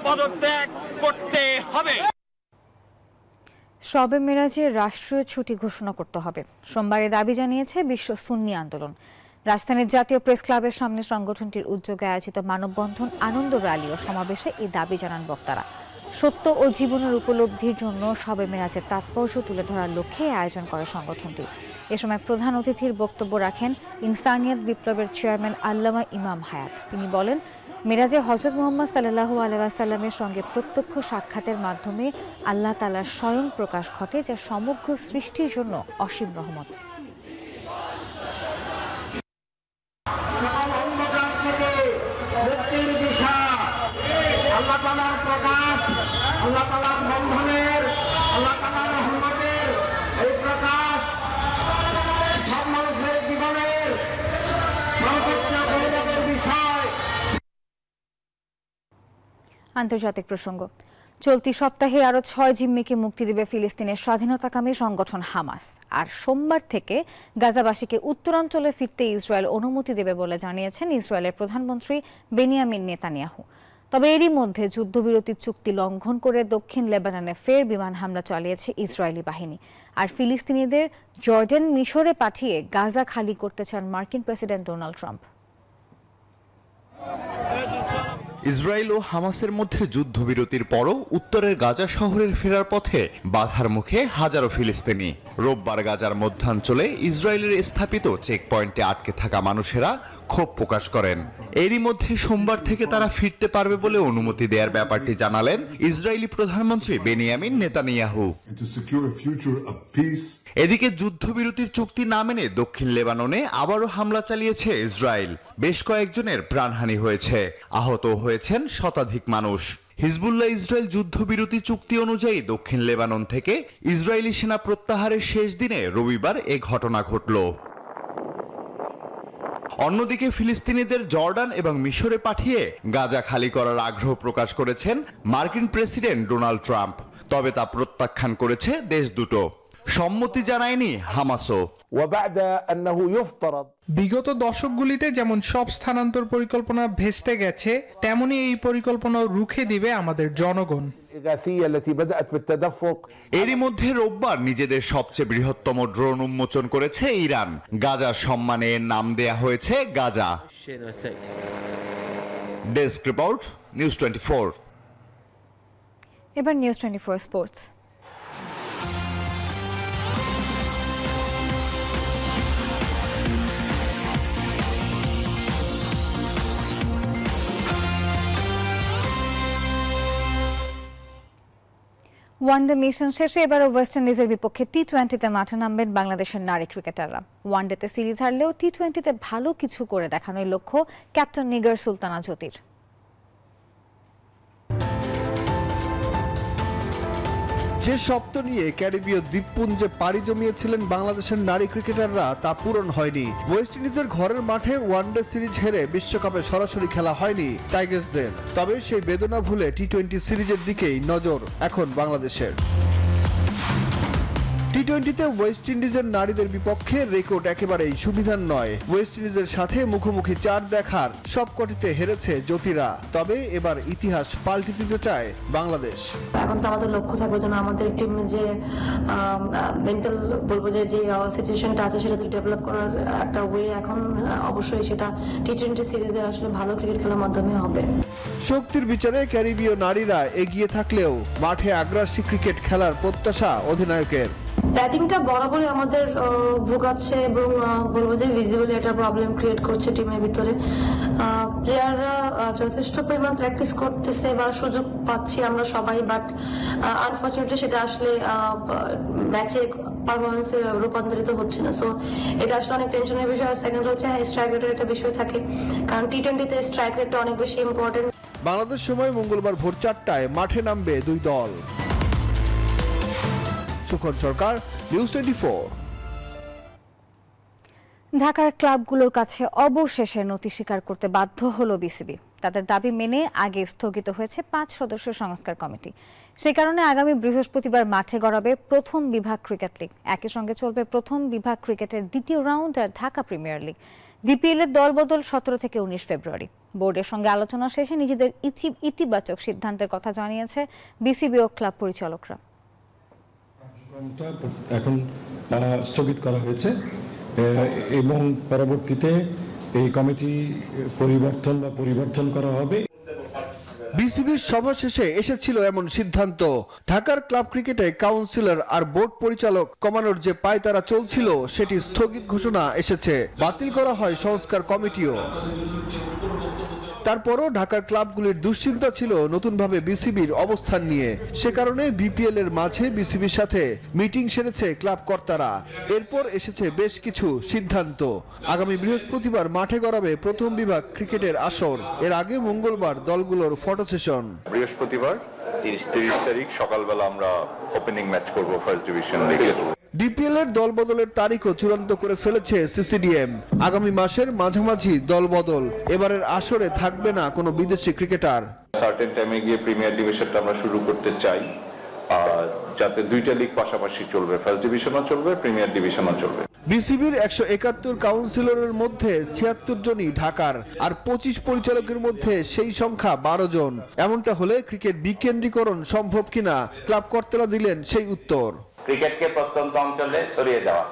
পদত্যাগ করতে হবে। শবে মেরাজে রাষ্ট্রীয় ছুটি ঘোষণা করতে হবে, সোমবারে দাবি জানিয়েছে বিশ্ব সুন্নি আন্দোলন। রাজধানীর জাতীয় প্রেস ক্লাবের সামনে সংগঠনটির উদ্যোগে আয়োজিত মানববন্ধন, আনন্দ র্যালি ও সমাবেশে এই দাবি জানান বক্তারা। সত্য ও জীবনের উপলব্ধির জন্য শবে মেরাজের তাৎপর্য তুলে ধরার লক্ষ্যে আয়োজন করে সংগঠনটি। এ সময় প্রধান অতিথির বক্তব্য রাখেন ইনসানিয়াত বিপ্লবের চেয়ারম্যান আল্লামা ইমাম হায়াত। তিনি বলেন, মেরাজে হযরত মুহাম্মদ সাল্লাল্লাহু আলাইহি ওয়াসাল্লামের সঙ্গে প্রত্যক্ষ সাক্ষাতের মাধ্যমে আল্লাহ তাআলার স্বয়ং প্রকাশ ঘটে, যা সমগ্র সৃষ্টির জন্য অসীম রহমত। আল্লাহ তাআলার প্রকাশ, আল্লাহ তাআলার বন্ধনের, আল্লাহ তাআলার রহমতের এই প্রকাশ সব মানুষের জীবনের সর্বোচ্চ গৌরবের বিষয়। আন্তর্জাতিক প্রসঙ্গ। চলতি সপ্তাহে আরও 6 জিম্মিকে মুক্তি দেবে ফিলিস্তিনের স্বাধীনতাকামী সংগঠন হামাস। আর সোমবার থেকে গাজাবাসীকে উত্তরাঞ্চলে ফিরতে ইসরায়েল অনুমতি দেবে বলে জানিয়েছেন ইসরায়েলের প্রধানমন্ত্রী বেনিয়ামিন নেতানিয়াহু। তবে এরই মধ্যে যুদ্ধবিরতির চুক্তি লঙ্ঘন করে দক্ষিণ লেবাননে ফের বিমান হামলা চালিয়েছে ইসরায়েলি বাহিনী। আর ফিলিস্তিনিদের জর্ডান, মিশরে পাঠিয়ে গাজা খালি করতে চান মার্কিন প্রেসিডেন্ট ডোনাল্ড ট্রাম্প। ইসরায়েল ও হামাসের মধ্যে যুদ্ধবিরতির পরও উত্তরের গাজা শহরের ফেরার পথে বাধার মুখে হাজারো ফিলিস্তিনি। রোববার গাজার মধ্যাঞ্চলে ইসরায়েলের স্থাপিত চেকপয়েন্টে আটকে থাকা মানুষেরা ক্ষোভ প্রকাশ করেন। এরই মধ্যে সোমবার থেকে তারা ফিরতে পারবে বলে অনুমতি দেওয়ার ব্যাপারটি জানালেন ইসরায়েলি প্রধানমন্ত্রী বেনিয়ামিন নেতানিয়াহু। এদিকে যুদ্ধবিরতির চুক্তি না মেনে দক্ষিণ লেবাননে আবারও হামলা চালিয়েছে ইসরায়েল। বেশ কয়েকজনের প্রাণহানি হয়েছে, আহত হয়েছেন শতাধিক মানুষ। হিজবুল্লাহ ইসরায়েল যুদ্ধবিরতি চুক্তি অনুযায়ী দক্ষিণ লেবানন থেকে ইসরায়েলি সেনা প্রত্যাহারের শেষ দিনে রবিবার এ ঘটনা ঘটল। অন্যদিকে ফিলিস্তিনিদের জর্ডান এবং মিশরে পাঠিয়ে গাজা খালি করার আগ্রহ প্রকাশ করেছেন মার্কিন প্রেসিডেন্ট ডোনাল্ড ট্রাম্প। তবে তা প্রত্যাখ্যান করেছে দেশ দুটো। সম্মতি জানায়নি হামাসও। বিগত দশকগুলিতে যেমন সব স্থানান্তর পরিকল্পনা ভেস্তে গেছে, তেমনি এই পরিকল্পনাও রুখে দিবে আমাদের জনগণ। এরই মধ্যে রোববার নিজেদের সবচেয়ে বৃহত্তম ড্রোন উন্মোচন করেছে ইরান। গাজার সম্মানে নাম দেয়া হয়েছে গাজা। Desk report, news 24। এবার নিউজ 24 স্পোর্টস। ওয়ানডে মিশন শেষে এবারও ওয়েস্ট ইন্ডিজের বিপক্ষে টি-20তে মাঠে নামবেন বাংলাদেশের নারী ক্রিকেটাররা। ওয়ানডেতে সিরিজ হারলেও টি-20তে ভালো কিছু করে দেখানোর লক্ষ্য ক্যাপ্টেন নিগার সুলতানা জ্যোতির। যে স্বপ্ন নিয়ে ক্যারিবীয় দ্বীপপুঞ্জে পাড়ি জমিয়েছিলেন বাংলাদেশের নারী ক্রিকেটাররা তা পূরণ হয়নি। ওয়েস্ট ইন্ডিজের ঘরের মাঠে ওয়ানডে সিরিজ হেরে বিশ্বকাপে সরাসরি খেলা হয়নি টাইগার্সদের। তবে সেই বেদনা ভুলে টি-20 সিরিজের দিকেই নজর এখন বাংলাদেশের। টি-20তে ওয়েস্ট ইন্ডিজের নারীদের বিপক্ষে রেকর্ড একেবারেই সুবিধার নয়। ওয়েস্ট ইন্ডিজের সাথে মুখোমুখি 4 দেখার সবকটিতে হেরেছে জ্যোতিরা। তবে এবার ইতিহাস পাল্টে দিতে চায় বাংলাদেশ। এখন তো আমাদের লক্ষ্য থাকবে যেন আমাদের টিমে যে মেন্টাল বলবো যে সিচুয়েশনটা আছে সেটা ডেভেলপ করার একটা ওয়ে এখন অবশ্যই সেটা টি-20 সিরিজে আসলে ভালো ক্রিকেট খেলার মাধ্যমে হবে। শক্তির বিচারে ক্যারিবীয় নারীরা এগিয়ে থাকলেও মাঠে আগ্রাসী ক্রিকেট খেলার প্রত্যাশা অধিনায়কের। ব্যাটিংটা বরাবরই আমাদের ভোগাচ্ছে এবং বলবো যে ভিজিবলি একটা প্রবলেম ক্রিয়েট করছে টিমের ভিতরে। প্লেয়াররা যথেষ্ট পরিমাণ প্র্যাকটিস করতেছে বা সুযোগ পাচ্ছি আমরা সবাই, বাট আনফর্চুনেটলি সেটা আসলে ম্যাচে পারফরমেন্সে রূপান্তরিত হচ্ছে না। সো এটা আসলে অনেক টেনশনের বিষয়। আর সেকেন্ড হচ্ছে স্ট্রাইক রেটের একটা বিষয় থাকে, কারণ টি-20তে স্ট্রাইক রেটটা অনেক বেশি ইম্পর্টেন্ট। বাংলাদেশ সময় মঙ্গলবার ভোর 4টায় মাঠে নামবে দুই দল। সুখন সরকার, নিউজ 24। ঢাকার ক্লাবগুলোর কাছে অবশেষে নথি স্বীকার করতে বাধ্য হলো বিসিবি। তাদের দাবি মেনে আগে স্থগিত হয়েছে 5 সদস্যের সংস্কার কমিটি। সেই কারণে আগামী বৃহস্পতিবার মাঠে গড়াবে প্রথম বিভাগ ক্রিকেট লিগ। একই সঙ্গে চলবে প্রথম বিভাগ ক্রিকেটের দ্বিতীয় রাউন্ড আর ঢাকা প্রিমিয়ার লিগ। ডিপিএল এর দলবদল 17 থেকে 19 ফেব্রুয়ারি। বোর্ডের সঙ্গে আলোচনা শেষে নিজেদের ইতিবাচক সিদ্ধান্তের কথা জানিয়েছে বিসিবি ও ক্লাব পরিচালকরা। এখন স্থগিত করা হয়েছে এবং পরবর্তীতে এই কমিটি পরিবর্তন করা হবে। বিসিবির সভা শেষে এসেছিল এমন সিদ্ধান্ত। ঢাকার ক্লাব ক্রিকেটে কাউন্সিলর আর বোর্ড পরিচালক কমানোর যে পায়তারা চলছিল সেটি স্থগিত ঘোষণা এসেছে। বাতিল করা হয় সংস্কার কমিটিও। তারপরও ঢাকার ক্লাবগুলির দুশ্চিন্তা ছিল নতুনভাবে বিসিবির অবস্থান নিয়ে। সে কারণে বিপিএল এর মাঝে বিসিবির সাথে মিটিং সেরেছে ক্লাব কর্তারা। এরপর এসেছে বেশ কিছু সিদ্ধান্ত। আগামী বৃহস্পতিবার মাঠে গড়াবে প্রথম বিভাগ ক্রিকেটের আসর। এর আগে মঙ্গলবার দলগুলোর ফটো সেশন। বৃহস্পতিবার 30 তারিখ সকালবেলা আমরা ওপেনিং ম্যাচ করব ফার্স্ট ডিভিশন লিগে। ডিপিএল এর দল বদলের তারিখও চূড়ান্ত করে ফেলেছে সিসিডিএম। আগামী মাসের মাঝামাঝি দল বদল। এবারের আসরে থাকবে না কোনো বিদেশি ক্রিকেটার। সার্টেন টাইমে গিয়ে প্রিমিয়ার ডিভিশনটা আমরা শুরু করতে চাই, যাতে দুইটা লিগ পাশাপাশি চলবে, ফার্স্ট ডিভিশনও চলবে, প্রিমিয়ার ডিভিশনও চলবে। বিসিবির 171 কাউন্সিলরের মধ্যে 76 জনই ঢাকার, আর 25 পরিচালকের মধ্যে সেই সংখ্যা 12 জন। এমনটা হলে ক্রিকেট বিকেন্দ্রীকরণ সম্ভব কিনা ক্লাব কর্তারা দিলেন সেই উত্তর। ক্রিকেটকে প্রত্যন্ত অঞ্চলে ছড়িয়ে দেওয়া,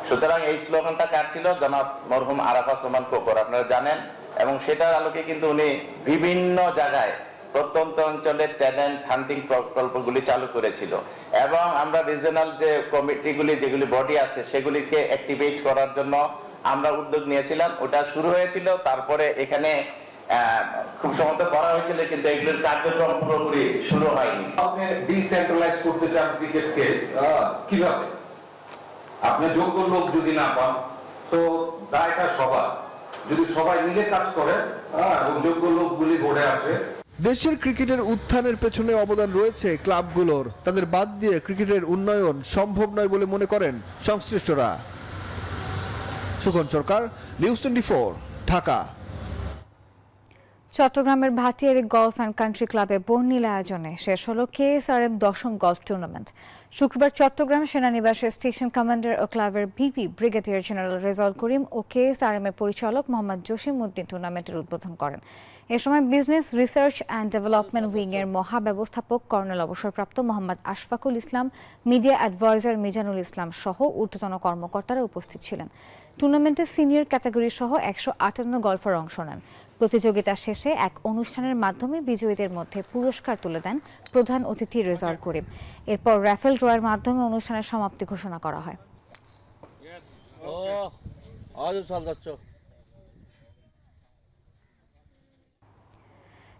সুতরাং এই স্লোগানটা কার ছিল? জনাব মরহুম আরাফাত রহমান কোকর, আপনারা জানেন, এবং সেটার আলোকে কিন্তু উনি বিভিন্ন জায়গায় প্রত্যন্ত অঞ্চলের ট্যালেন্ট হান্টিং প্রকল্পগুলি চালু করেছিল, এবং আমরা রিজনাল যে কমিটিগুলি, যেগুলি বডি আছে, সেগুলিকে অ্যাক্টিভেট করার জন্য আমরা উদ্যোগ নিয়েছিলাম। ওটা শুরু হয়েছিল, তারপরে এখানে খুব সমর্থ করা হয়েছিল, কিন্তু এগুলোর কার্যক্রম পুরোপুরি শুরু হয়নি। আপনি ডিসেন্ট্রালাইজ করতে চান ক্রিকেটকে, কিভাবে? আপনি যোগ্য লোক যদি না পান, তো দায়টা সবার। যদি সবাই মিলে কাজ করে এবং যোগ্য লোকগুলি বোর্ডে আসে। দেশের ক্রিকেটের উত্থানের পেছনে অবদান রয়েছে ক্লাবগুলোর। তাদের বাদ দিয়ে ক্রিকেটের উন্নয়ন সম্ভব নয় বলে মনে করেন সংশ্লিষ্টরা। সুখন সরকার, নিউজ 24, ঢাকা। চট্টগ্রামের ভাটিয়ারি গলফ অ্যান্ড কান্ট্রি ক্লাবে বর্ণিল আয়োজনে শেষ হলো KSRM 10ম গলফ টুর্নামেন্ট। শুক্রবার চট্টগ্রাম সেনানিবাসের স্টেশন কমান্ডার ও ক্লাবের VP brigadier general Rezaul Karim ও KSRM এর পরিচালক মোহাম্মদ জসিম উদ্দিন টুর্নামেন্টের উদ্বোধন করেন। এ সময় business research and development wing এর মহাব্যবস্থাপক কর্নেল অবসরপ্রাপ্ত মোহাম্মদ আশফাকুল ইসলাম, মিডিয়া অ্যাডভাইজার মিজানুল ইসলাম সহ ঊর্ধ্বতন কর্মকর্তারা উপস্থিত ছিলেন। টুর্নামেন্টে সিনিয়র ক্যাটাগরি সহ 158 গলফার অংশ নেন। প্রতিযোগিতা শেষে এক অনুষ্ঠানের মাধ্যমে বিজয়ীদের মধ্যে পুরস্কার তুলে দেন প্রধান অতিথি রেজাউল করিম। এরপর র্যাফেল ড্রয়ের মাধ্যমে অনুষ্ঠানের সমাপ্তি ঘোষণা করা হয়।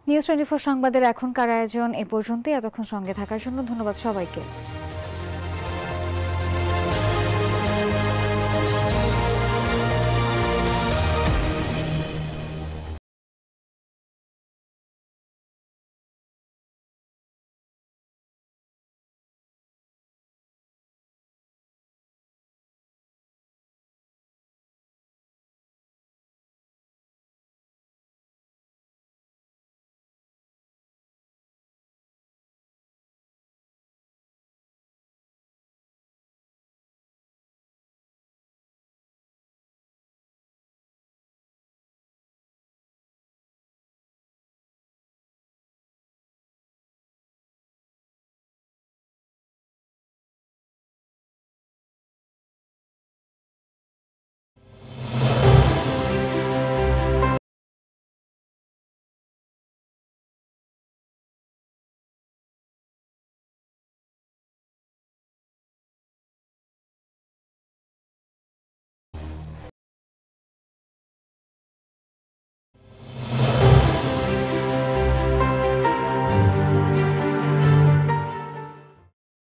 নিউজ 24 সংবাদের এখনকার আয়োজন এ পর্যন্তই। এতক্ষণ সঙ্গে থাকার জন্য ধন্যবাদ সবাইকে।